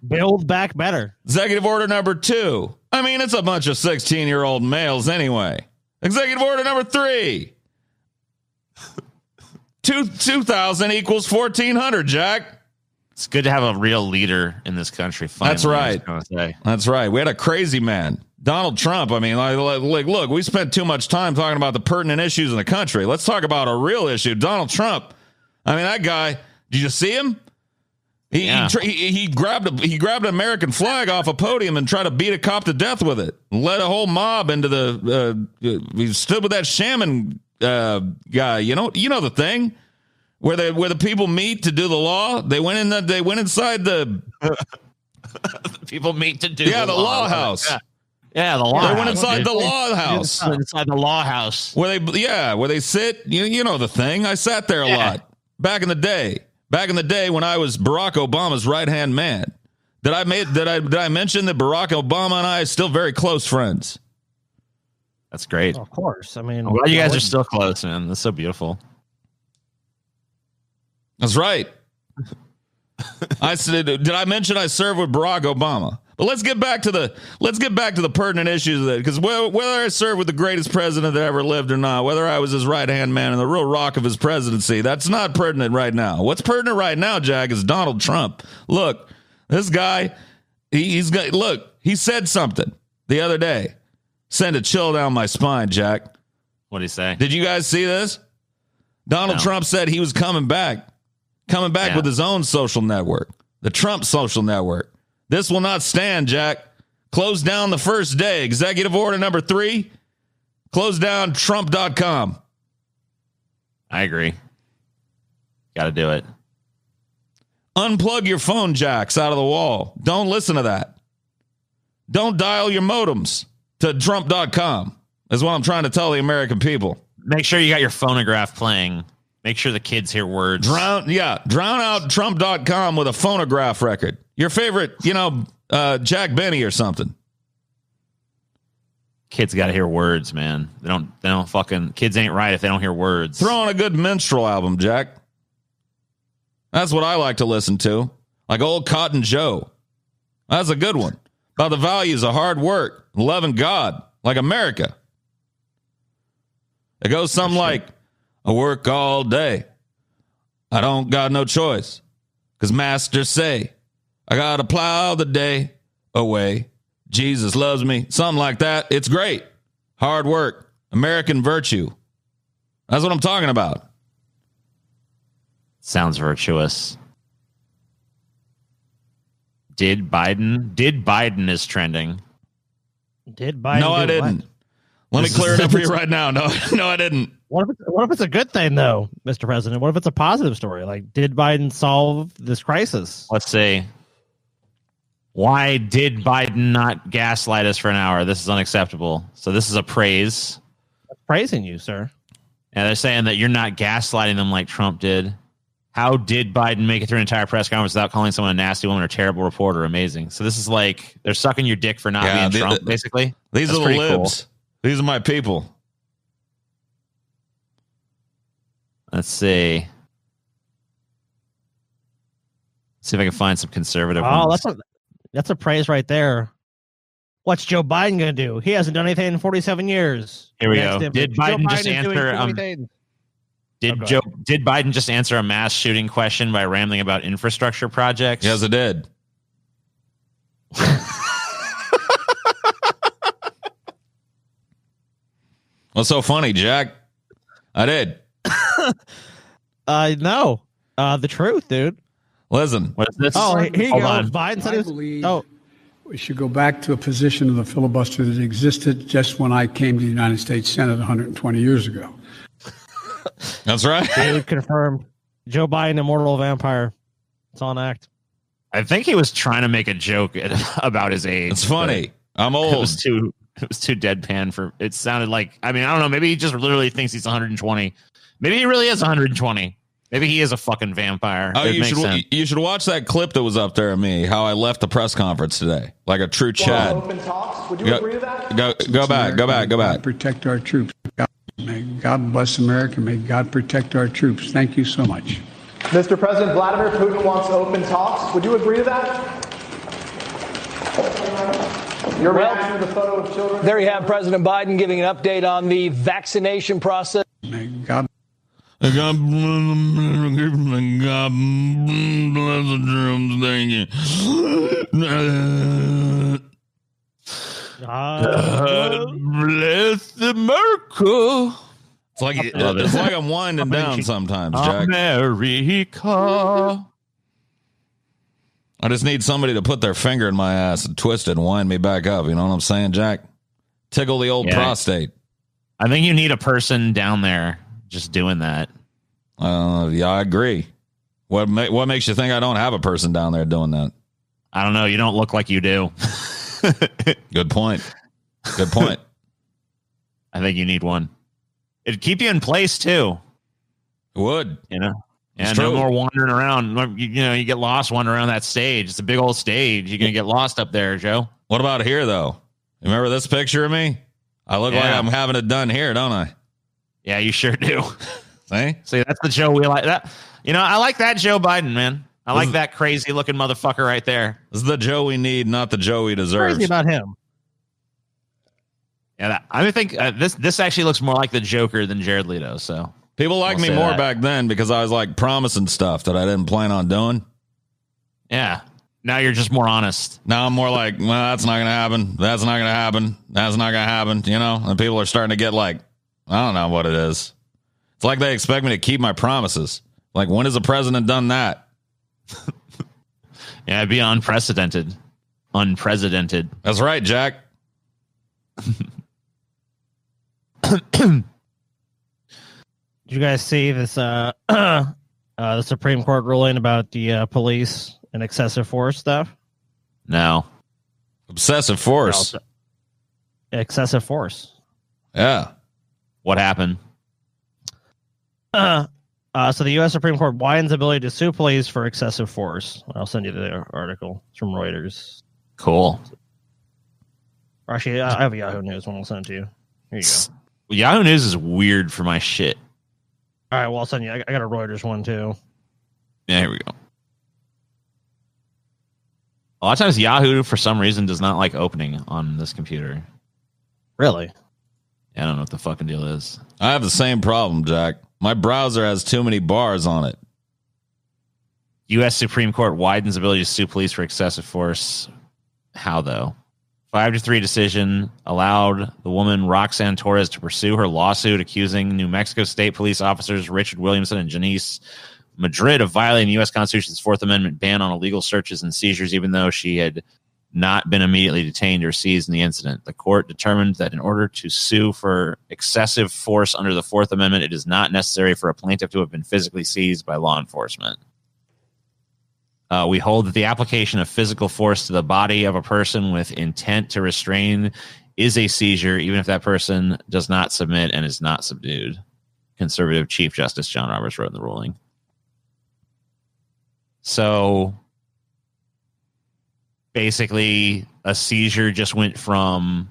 S4: Build back better.
S7: Executive order number 2. I mean, it's a bunch of 16-year-old males anyway. Executive order number 3. 2,000 equals 1,400, Jack.
S2: It's good to have a real leader in this country. Finally,
S7: that's right. That's right. We had a crazy man. Donald Trump, I mean, like, look, we spent too much time talking about the pertinent issues in the country. Let's talk about a real issue. Donald Trump. I mean, that guy, did you see him? He grabbed an American flag off a podium and tried to beat a cop to death with it. Led a whole mob into he stood with that shaman guy. You know the thing where the people meet to do the law. They went inside the
S2: people meet to do
S7: the law house.
S2: Yeah, the law.
S7: They went inside the law house.
S2: Inside the law house.
S7: Where they sit. You know the thing. I sat there a lot back in the day. Back in the day when I was Barack Obama's right-hand man. Did I mention that Barack Obama and I are still very close friends?
S2: That's great.
S4: Of course. I mean,
S2: I'm glad you guys are still close, man. That's so beautiful.
S7: That's right. I said, did I mention I served with Barack Obama? But let's get back to the pertinent issues of that, because whether I served with the greatest president that ever lived or not, whether I was his right-hand man and the real rock of his presidency, that's not pertinent right now. What's pertinent right now, Jack, is Donald Trump. Look, this guy, he said something the other day. Sent a chill down my spine, Jack.
S2: What did he say?
S7: Did you guys see this? Donald Trump said he was coming back with his own social network, the Trump social network. This will not stand, Jack. Close down the first day. Executive order number 3. Close down Trump.com.
S2: I agree. Got to do it.
S7: Unplug your phone jacks out of the wall. Don't listen to that. Don't dial your modems to Trump.com is what I'm trying to tell the American people.
S2: Make sure you got your phonograph playing. Make sure the kids hear words.
S7: Drown out Trump.com with a phonograph record. Your favorite, Jack Benny or something.
S2: Kids got to hear words, man. They don't fucking, kids ain't right if they don't hear words.
S7: Throw on a good minstrel album, Jack. That's what I like to listen to. Like old Cotton Joe. That's a good one. About the values of hard work, loving God, like America. It goes something like, I work all day. I don't got no choice. Because masters say, I got to plow the day away. Jesus loves me. Something like that. It's great. Hard work. American virtue. That's what I'm talking about.
S2: Sounds virtuous. Did Biden is trending.
S4: Did Biden?
S7: No, I didn't. Let me clear it up for you right now. No, I didn't.
S4: What if it's a good thing, though, Mr. President? What if it's a positive story? Like, did Biden solve this crisis?
S2: Let's see. Why did Biden not gaslight us for an hour? This is unacceptable. So this is a praise.
S4: I'm praising you, sir.
S2: And they're saying that you're not gaslighting them like Trump did. How did Biden make it through an entire press conference without calling someone a nasty woman or terrible reporter? Amazing. So this is like they're sucking your dick for not being Trump, basically.
S7: These are the libs. Cool. These are my people.
S2: Let's see. See if I can find some conservative ones.
S4: That's a praise right there. What's Joe Biden going to do? He hasn't done anything in 47 years.
S2: Here we go. Did Biden just answer? Did Biden just answer a mass shooting question by rambling about infrastructure projects?
S7: Yes, it did. What's so funny, Jack? I did.
S4: No. The truth, dude.
S7: Listen.
S2: What is this?
S4: Oh, here you go.
S2: On.
S4: Biden said
S8: we should go back to a position of the filibuster that existed just when I came to the United States Senate 120 years ago.
S7: That's right.
S4: David confirmed. Joe Biden, immortal vampire. It's on act.
S2: I think he was trying to make a joke about his age.
S7: It's funny. I'm old.
S2: It was too deadpan for. It sounded like. I mean, I don't know. Maybe he just literally thinks he's 120. Maybe he really is 120. Maybe he is a fucking vampire.
S7: Oh, you should watch that clip that was up there of me. How I left the press conference today, like a true Chad.
S10: Open talks. Would you agree with that?
S7: Go back.
S8: Protect our troops. May God bless America. May God protect our troops. Thank you so much.
S10: Mr. President, Vladimir Putin wants open talks. Would you agree to that? Your reaction to the photo of children?
S11: There you have President Biden giving an update on the vaccination process.
S8: May God
S7: bless the drums. Thank you.
S2: God bless America.
S7: It's like I'm winding down sometimes, Jack.
S2: America.
S7: I just need somebody to put their finger in my ass and twist it and wind me back up. You know what I'm saying, Jack? Tickle the old prostate.
S2: I think you need a person down there just doing that.
S7: Yeah, I agree. What makes you think I don't have a person down there doing that?
S2: I don't know. You don't look like you do.
S7: Good point.
S2: I think you need one. It'd keep you in place too.
S7: It would.
S2: Yeah, no more wandering around. You get lost wandering around that stage. It's a big old stage. You're going to get lost up there, Joe.
S7: What about here, though? Remember this picture of me? I look like I'm having it done here, don't I?
S2: Yeah, you sure do.
S7: See,
S2: that's the Joe we like. That I like that Joe Biden, man. I like that crazy looking motherfucker right there.
S7: This is the Joe we need, not the Joe he deserves.
S4: Crazy about him.
S2: Yeah, I think this actually looks more like the Joker than Jared Leto. So
S7: people like me more back then because I was like promising stuff that I didn't plan on doing.
S2: Yeah. Now you're just more honest.
S7: Now I'm more like, well, that's not going to happen. That's not going to happen. That's not going to happen. You know, and people are starting to get like, I don't know what it is. It's like they expect me to keep my promises. Like, when has the president done that?
S2: Yeah, it'd be unprecedented. Unprecedented.
S7: That's right, Jack.
S4: Did you guys see this the Supreme Court ruling about the police and excessive force stuff?
S2: No.
S7: Obsessive force.
S4: No, excessive force.
S7: Yeah.
S2: What happened?
S4: So the U.S. Supreme Court widens ability to sue police for excessive force. I'll send you the article. It's from Reuters.
S2: Cool.
S4: Or actually, I have a Yahoo News one. I'll send it to you. Here you go.
S2: Yahoo News is weird for my shit.
S4: All right, well, I'll send you. I got a Reuters one, too.
S2: Yeah, here we go. A lot of times Yahoo, for some reason, does not like opening on this computer.
S4: Really?
S2: Yeah, I don't know what the fucking deal is.
S7: I have the same problem, Jack. My browser has too many bars on it.
S2: U.S. Supreme Court widens ability to sue police for excessive force. How, though? 5-3 decision allowed the woman Roxanne Torres to pursue her lawsuit accusing New Mexico State police officers Richard Williamson and Janice Madrid of violating the U.S. Constitution's Fourth Amendment ban on illegal searches and seizures, even though she had not been immediately detained or seized in the incident. The court determined that in order to sue for excessive force under the Fourth Amendment, it is not necessary for a plaintiff to have been physically seized by law enforcement. We hold that the application of physical force to the body of a person with intent to restrain is a seizure, even if that person does not submit and is not subdued. Conservative Chief Justice John Roberts wrote in the ruling. So basically, a seizure just went from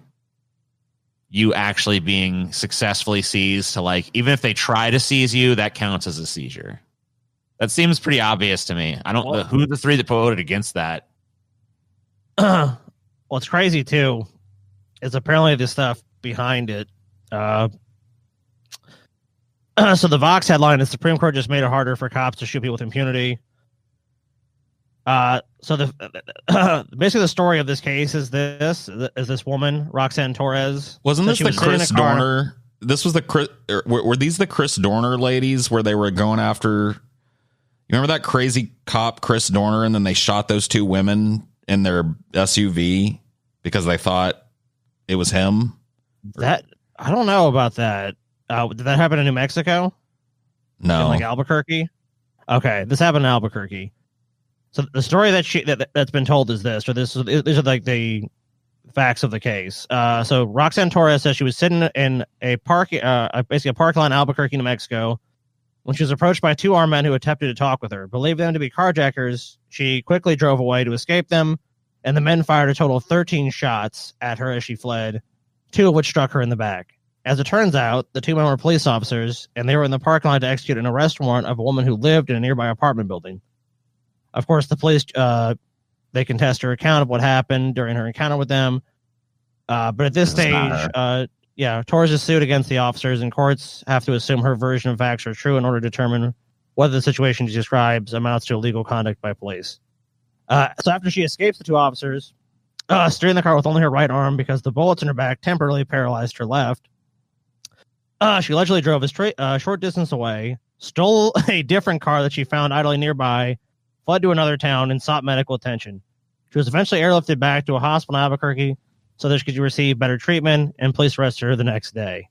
S2: you actually being successfully seized to, like, even if they try to seize you, that counts as a seizure. That seems pretty obvious to me. I don't know who the three that voted against that.
S4: What's crazy too is apparently the stuff behind it. So the Vox headline is Supreme Court just made it harder for cops to shoot people with impunity. So basically the story of this case is this woman, Roxanne Torres.
S7: Wasn't this the Chris Dorner? This was were these the Chris Dorner ladies where they were going after? You remember that crazy cop, Chris Dorner, and then they shot those two women in their SUV because they thought it was him?
S4: That I don't know about that. Did that happen in New Mexico?
S7: No.
S4: In, like, Albuquerque? Okay, this happened in Albuquerque. So the story that's been told is this, or these are like the facts of the case. So Roxanne Torres says she was sitting in a parking lot in Albuquerque, New Mexico, when she was approached by two armed men who attempted to talk with her. Believing them to be carjackers, she quickly drove away to escape them, and the men fired a total of 13 shots at her as she fled, 2 of which struck her in the back. As it turns out, the 2 men were police officers, and they were in the parking lot to execute an arrest warrant of a woman who lived in a nearby apartment building. Of course, the police, they contest her account of what happened during her encounter with them. But at this stage, Torres is sued against the officers, and courts have to assume her version of facts are true in order to determine whether the situation she describes amounts to illegal conduct by police. So after she escapes the 2 officers, steering the car with only her right arm because the bullets in her back temporarily paralyzed her left, she allegedly drove a short distance away, stole a different car that she found idling nearby, fled to another town, and sought medical attention. She was eventually airlifted back to a hospital in Albuquerque so that she could receive better treatment, and police arrested her the next day.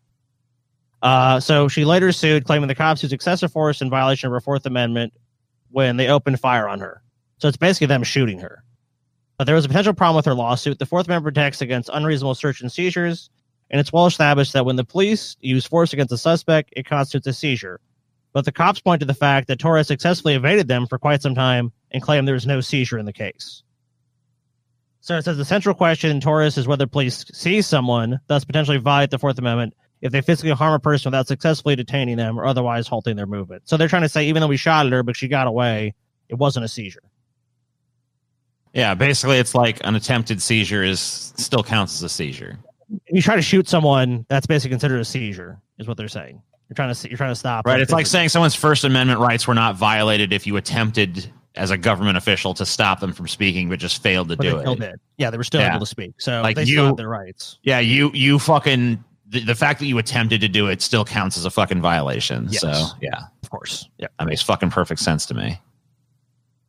S4: So she later sued, claiming the cops used excessive force in violation of her Fourth Amendment when they opened fire on her. So it's basically them shooting her. But there was a potential problem with her lawsuit. The Fourth Amendment protects against unreasonable search and seizures, and it's well established that when the police use force against a suspect, it constitutes a seizure. But the cops point to the fact that Torres successfully evaded them for quite some time and claim there was no seizure in the case. So it says the central question in Taurus is whether police seize someone, thus potentially violate the Fourth Amendment, if they physically harm a person without successfully detaining them or otherwise halting their movement. So they're trying to say, even though we shot at her, but she got away, it wasn't a seizure.
S2: Yeah, basically, it's like an attempted seizure still counts as a seizure.
S4: If you try to shoot someone, that's basically considered a seizure, is what they're saying. You're trying to stop.
S2: Right. It's like saying someone's First Amendment rights were not violated if you attempted as a government official to stop them from speaking, but just failed to do it.
S4: Yeah, they were still able to speak. So
S2: like
S4: they still have their rights.
S2: Yeah, you fucking the fact that you attempted to do it still counts as a fucking violation.
S4: Yes.
S2: So yeah,
S4: of course. Yeah,
S2: that makes fucking perfect sense to me.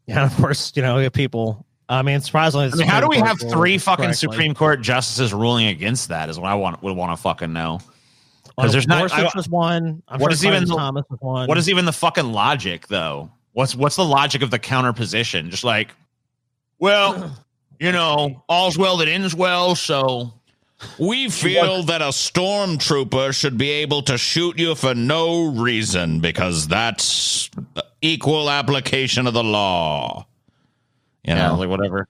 S4: Yeah, and of course, you know, people. I mean, surprisingly,
S2: how do we have 3 fucking Supreme Court justices ruling against that? Is what I would want to fucking know. Because there's not.
S4: Was one.
S2: What is even the fucking logic though? What's the logic of the counter position? Just like, well, you know, all's well that ends well, so
S7: we feel that a stormtrooper should be able to shoot you for no reason because that's equal application of the law. You know,
S2: like whatever.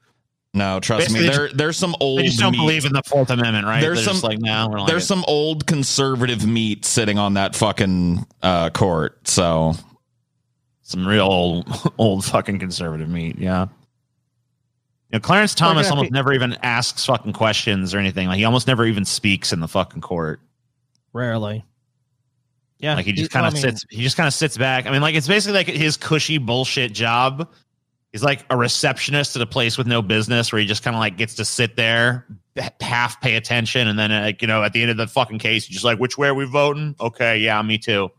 S7: No, trust me. There's some old.
S2: They just don't believe in the Fourth Amendment, right?
S7: There's some
S2: just like now.
S7: There's some old conservative meat sitting on that fucking court. So
S2: some real old fucking conservative meat. Yeah. You know, Clarence Thomas almost never even asks fucking questions or anything. Like he almost never even speaks in the fucking court.
S4: Rarely. Yeah.
S2: Like he just kind of sits. He just kind of sits back. I mean, like it's basically like his cushy bullshit job. He's like a receptionist at a place with no business where he just kind of like gets to sit there, half pay attention. And then, like, you know, at the end of the fucking case, he's just like, which way are we voting? Okay. Yeah, me too.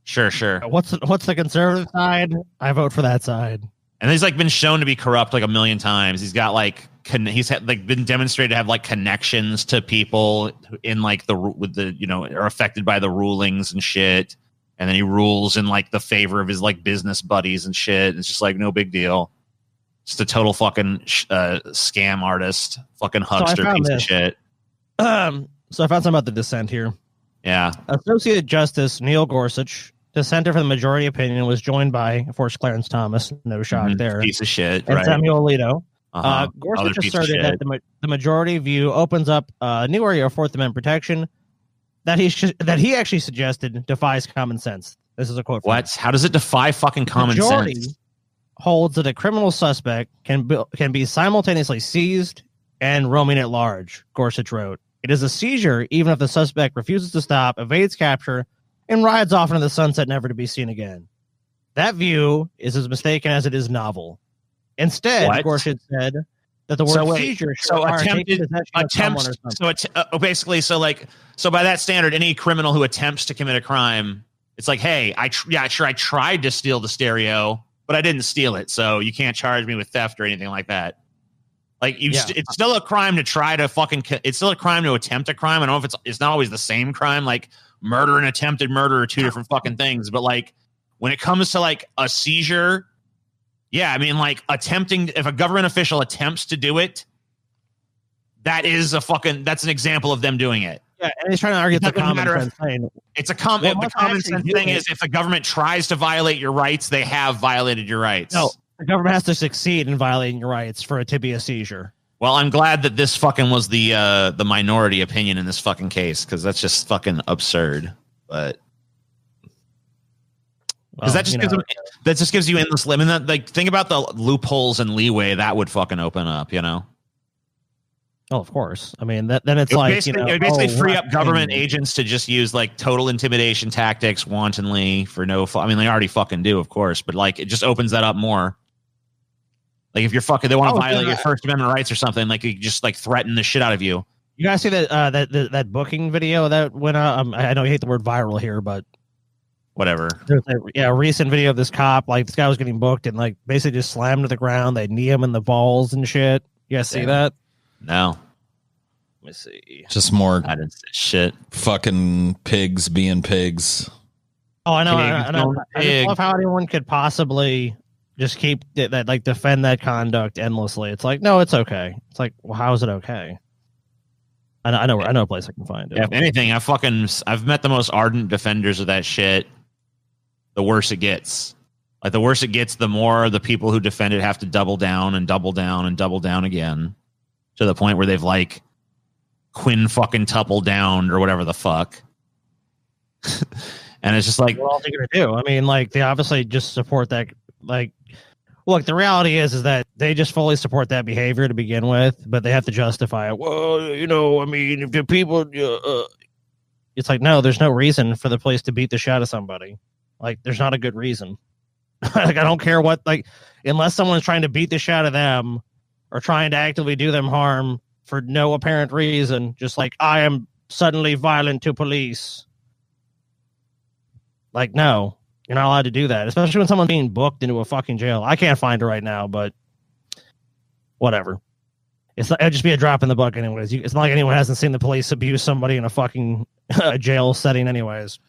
S2: Sure.
S4: What's the conservative side? I vote for that side.
S2: And he's like been shown to be corrupt like a million times. He's got like, he's had like been demonstrated to have like connections to people in like are affected by the rulings and shit. And then he rules in like the favor of his like business buddies and shit. It's just like no big deal. Just a total fucking scam artist, fucking huckster piece of shit.
S4: So I found something about the dissent here.
S2: Yeah.
S4: Associate Justice Neil Gorsuch, dissenter for the majority opinion, was joined by, of course, Clarence Thomas. No shock there.
S2: Piece of shit.
S4: And
S2: right.
S4: Samuel Alito. Gorsuch asserted that the majority view opens up a new area of Fourth Amendment protection that he actually suggested defies common sense. This is a quote.
S2: What? How does it defy fucking common sense?
S4: Holds that a criminal suspect can be simultaneously seized and roaming at large, Gorsuch wrote. It is a seizure even if the suspect refuses to stop, evades capture, and rides off into the sunset never to be seen again. That view is as mistaken as it is novel. Instead, Gorsuch said that the word seizure
S2: So by that standard, any criminal who attempts to commit a crime, it's like, hey, I tried to steal the stereo, but I didn't steal it, so you can't charge me with theft or anything like that. Like it's still a crime to try to it's still a crime to attempt a crime. I don't know if it's not always the same crime. Like murder and attempted murder are two different fucking things. But like when it comes to like a seizure, yeah, I mean like if a government official attempts to do it, that's an example of them doing it.
S4: Yeah, and he's trying to argue it's a common sense thing.
S2: It's the common sense thing is if the government tries to violate your rights, they have violated your rights.
S4: No, the government has to succeed in violating your rights for it to be a seizure.
S2: Well, I'm glad that this fucking was the minority opinion in this fucking case because that's just fucking absurd. But because that just gives you endless limit. That like think about the loopholes and leeway that would fucking open up. You know.
S4: Oh, of course. I mean, then it's like
S2: it would basically free up government agents to just use like total intimidation tactics wantonly for no. I mean, they already fucking do, of course, but like it just opens that up more. Like if you're they want to violate your First Amendment rights or something, like you just like threaten the shit out of you.
S4: You guys see that booking video that went out? I know you hate the word viral here, but
S2: whatever.
S4: There's a recent video of this cop, like this guy was getting booked and like basically just slammed to the ground. They knee him in the balls and shit. You guys see that?
S2: No.
S4: Let me see.
S7: Just more
S2: I didn't say shit.
S7: Fucking pigs being pigs.
S4: Oh, I know. I just love how anyone could possibly just keep that, like defend that conduct endlessly. It's like, no, it's okay. It's like, well, how is it okay? I know a place I can find it.
S2: Yeah, if anything, I've met the most ardent defenders of that shit. The worse it gets. Like the worse it gets, the more the people who defend it have to double down and double down and double down again, to the point where they've like Quinn fucking tuple down or whatever the fuck. And it's just like,
S4: what else are they gonna do? I mean, like they obviously just support that. Like, look, the reality is that they just fully support that behavior to begin with, but they have to justify it. Well, you know, I mean, if the people, it's like, no, there's no reason for the police to beat the shit out of somebody. Like, there's not a good reason. Like, I don't care what, like, unless someone's trying to beat the shit out of them or trying to actively do them harm for no apparent reason, just like I am suddenly violent to police. Like, no, you're not allowed to do that, especially when someone's being booked into a fucking jail. I can't find it right now, but whatever. It'll just be a drop in the bucket anyways. It's not like anyone hasn't seen the police abuse somebody in a fucking jail setting anyways.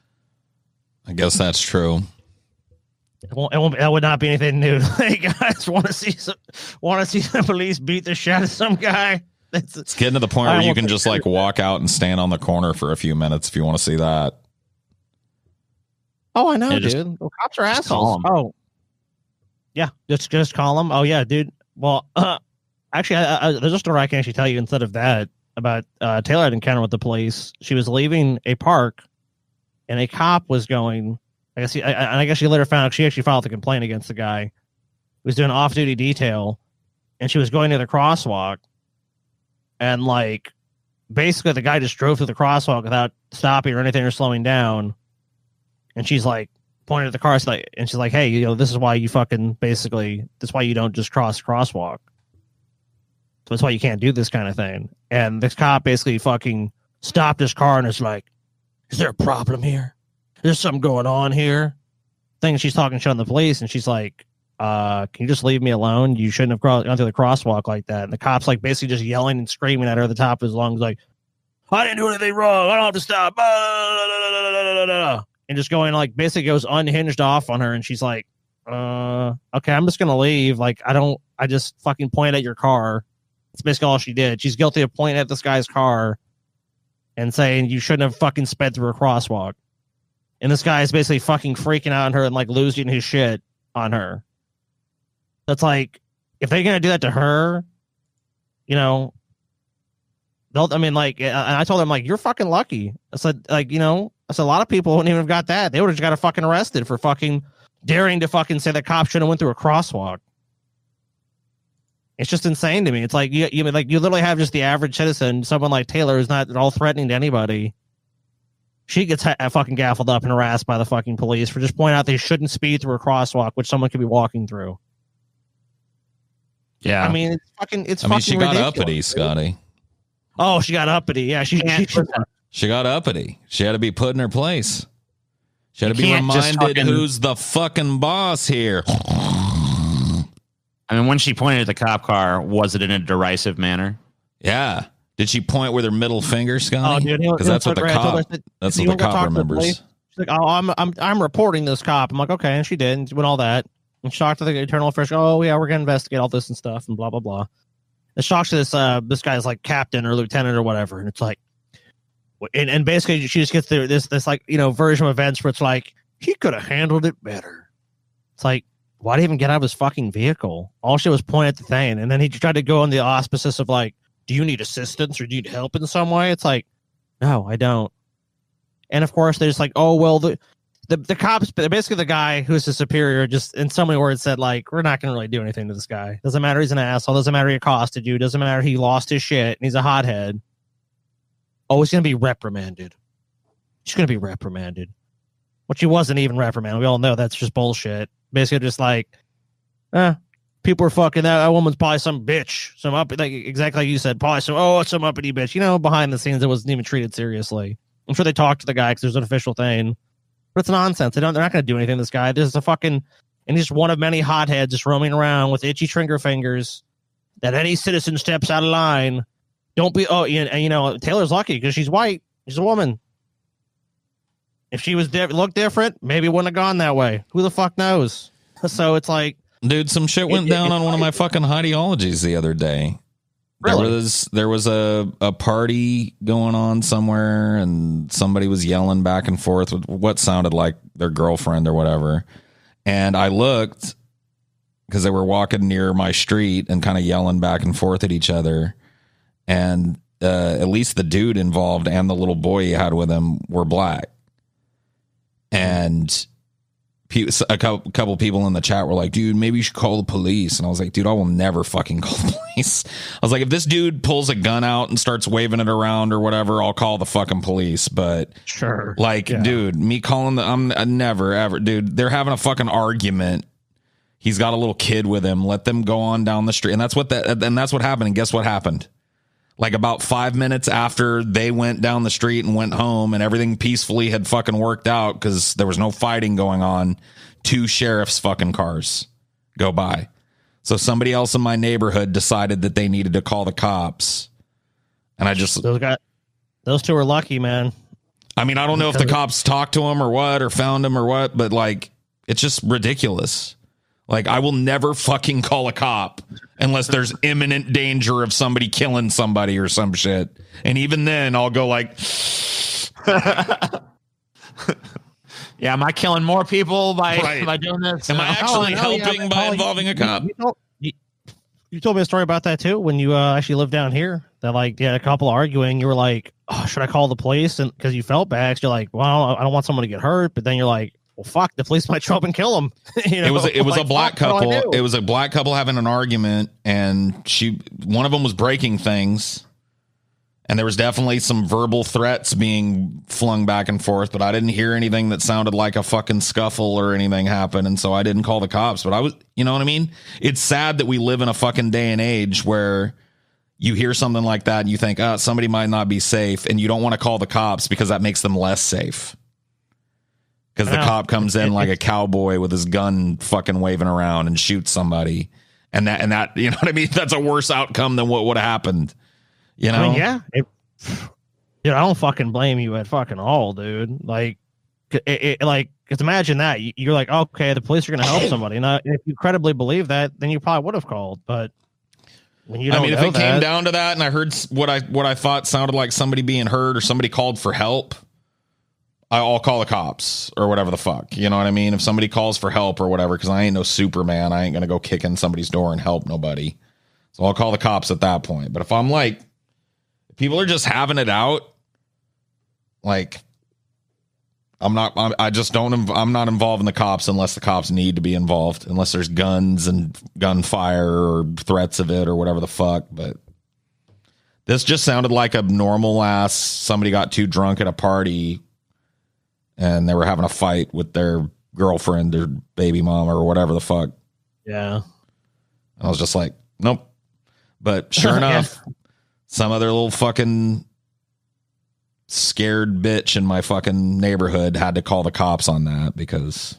S7: I guess that's true.
S4: That would not be anything new. Hey guys, want to see the police beat the shit out of some guy?
S7: It's getting to the point where you can just like walk out and stand on the corner for a few minutes if you want to see that.
S4: Oh, I know, dude. The cops are assholes. Oh, yeah, just call them. Oh, yeah, dude. Well, actually, there's a story I can actually tell you instead of that about Taylor had an encounter with the police. She was leaving a park, and a cop was going. I guess she later found out she actually filed a complaint against the guy who was doing off-duty detail, and she was going to the crosswalk, and like basically the guy just drove through the crosswalk without stopping or anything or slowing down. And she's like pointing at the car, and she's like, "Hey, you know, this is why you fucking basically. That's why you don't just cross the crosswalk. So that's why you can't do this kind of thing." And this cop basically fucking stopped his car and is like, "Is there a problem here? There's something going on here." Thing she's talking shit on the police, and she's like, "Can you just leave me alone? You shouldn't have gone through the crosswalk like that." And the cop's like basically just yelling and screaming at her at the top of his lungs, like, "I didn't do anything wrong. I don't have to stop." And just going like basically goes unhinged off on her, and she's like, "Okay, I'm just gonna leave. Like, I just fucking pointed at your car." That's basically all she did. She's guilty of pointing at this guy's car and saying you shouldn't have fucking sped through a crosswalk. And this guy is basically fucking freaking out on her and like losing his shit on her. That's like, if they're gonna do that to her, you know, and I told them, like, you're fucking lucky. I said, like, you know, a lot of people wouldn't even have got that. They would have just got fucking arrested for fucking daring to fucking say the cop should have went through a crosswalk. It's just insane to me. It's like you literally have just the average citizen, someone like Taylor, who's not at all threatening to anybody. She gets fucking gaffled up and harassed by the fucking police for just pointing out they shouldn't speed through a crosswalk, which someone could be walking through.
S2: Yeah,
S4: I mean, it's
S7: I mean, she got
S4: ridiculous,
S7: uppity, Scotty.
S4: Oh, she got uppity. Yeah, she
S7: got uppity. She had to be put in her place. She had to be reminded who's the fucking boss here.
S2: I mean, when she pointed at the cop car, was it in a derisive manner?
S7: Yeah. Did she point with her middle finger, Scotty?
S4: Oh, dude,
S7: because that's what the cop. That's what the cop remembers.
S4: She's like, "Oh, I'm reporting this cop." I'm like, "Okay," and she did, and she went all that, and she talked to the internal affairs. "Oh yeah, we're gonna investigate all this and stuff," and blah blah blah. And she talks to this guy's like captain or lieutenant or whatever, and it's like, and basically she just gets this like, you know, version of events where it's like, he could have handled it better. It's like, why did he even get out of his fucking vehicle? All she was pointing at the thing, and then he tried to go on the auspices of like, do you need assistance or do you need help in some way? It's like, no, I don't. And of course, there's like, oh, well, the cops, basically the guy who's the superior, just in so many words said, like, we're not going to really do anything to this guy. Doesn't matter he's an asshole. Doesn't matter he accosted you. Doesn't matter he lost his shit and he's a hothead. Oh, he's going to be reprimanded. He's going to be reprimanded. Which he wasn't even reprimanded. We all know that's just bullshit. Basically just like, people are fucking that woman's probably some bitch, exactly like you said, probably some uppity bitch. You know, behind the scenes, it wasn't even treated seriously. I'm sure they talked to the guy because there's an official thing, but it's nonsense. They're not going to do anything to this guy. This is and he's just one of many hotheads just roaming around with itchy trigger fingers. That any citizen steps out of line, don't be. Oh, and you know, Taylor's lucky because she's white. She's a woman. If she was looked different, maybe it wouldn't have gone that way. Who the fuck knows? So it's like,
S7: dude, some shit went down on one of my fucking ideologies the other day.
S4: Really?
S7: There was a party going on somewhere, and somebody was yelling back and forth with what sounded like their girlfriend or whatever. And I looked because they were walking near my street and kind of yelling back and forth at each other. And at least the dude involved and the little boy he had with him were black. And a couple people in the chat were like, dude, maybe you should call the police. And I was like, dude, I will never fucking call the police. I was like, if this dude pulls a gun out and starts waving it around or whatever, I'll call the fucking police. But
S4: sure,
S7: like, dude, me calling I'm never ever, dude, they're having a fucking argument. He's got a little kid with him. Let them go on down the street. And that's what happened. And guess what happened? Like about 5 minutes after they went down the street and went home and everything peacefully had fucking worked out because there was no fighting going on, 2 sheriff's fucking cars go by. So somebody else in my neighborhood decided that they needed to call the cops. And I just...
S4: Those 2 are lucky, man.
S7: I mean, I don't know if the cops talked to him or what, or found him or what, but like, it's just ridiculous. Like, I will never fucking call a cop unless there's imminent danger of somebody killing somebody or some shit. And even then, I'll go like...
S2: Yeah, am I killing more people by doing this?
S7: Am I actually helping by involving a cop?
S4: You told me a story about that, too, when you actually lived down here. That, like, you had a couple arguing. You were like, oh, should I call the police? And because you felt bad. You're like, well, I don't want someone to get hurt. But then you're like, well, fuck, the police might show up and kill him. You know?
S7: It was
S4: like,
S7: a black couple. It was a black couple having an argument, and one of them was breaking things, and there was definitely some verbal threats being flung back and forth, but I didn't hear anything that sounded like a fucking scuffle or anything happened, and so I didn't call the cops. But I was, you know what I mean? It's sad that we live in a fucking day and age where you hear something like that and you think, oh, somebody might not be safe, and you don't want to call the cops because that makes them less safe. Because the cop comes in like a cowboy with his gun fucking waving around and shoots somebody. And that, you know what I mean? That's a worse outcome than what would have happened. You know?
S4: I mean, yeah. Dude, I don't fucking blame you at fucking all, dude. Like, because imagine that. You're like, okay, the police are going to help somebody. And if you credibly believe that, then you probably would have called. But when you don't
S7: if it came down to that and I heard what I thought sounded like somebody being hurt or somebody called for help, I'll call the cops or whatever the fuck. You know what I mean? If somebody calls for help or whatever, because I ain't no Superman, I ain't going to go kick in somebody's door and help nobody. So I'll call the cops at that point. But if I'm like, if people are just having it out, like, I'm not involved in the cops unless the cops need to be involved, unless there's guns and gunfire or threats of it or whatever the fuck. But this just sounded like a normal ass, somebody got too drunk at a party and they were having a fight with their girlfriend or baby mama or whatever the fuck.
S4: Yeah.
S7: I was just like, nope. But sure enough, some other little fucking scared bitch in my fucking neighborhood had to call the cops on that because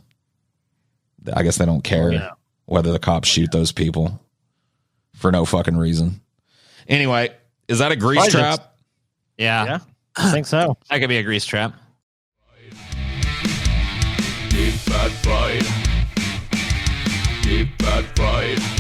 S7: I guess they don't care whether the cops shoot those people for no fucking reason. Anyway, is that a grease trap?
S2: Yeah.
S4: I think so.
S2: That could be a grease trap.
S1: Deep fat fried. Deep fat fried.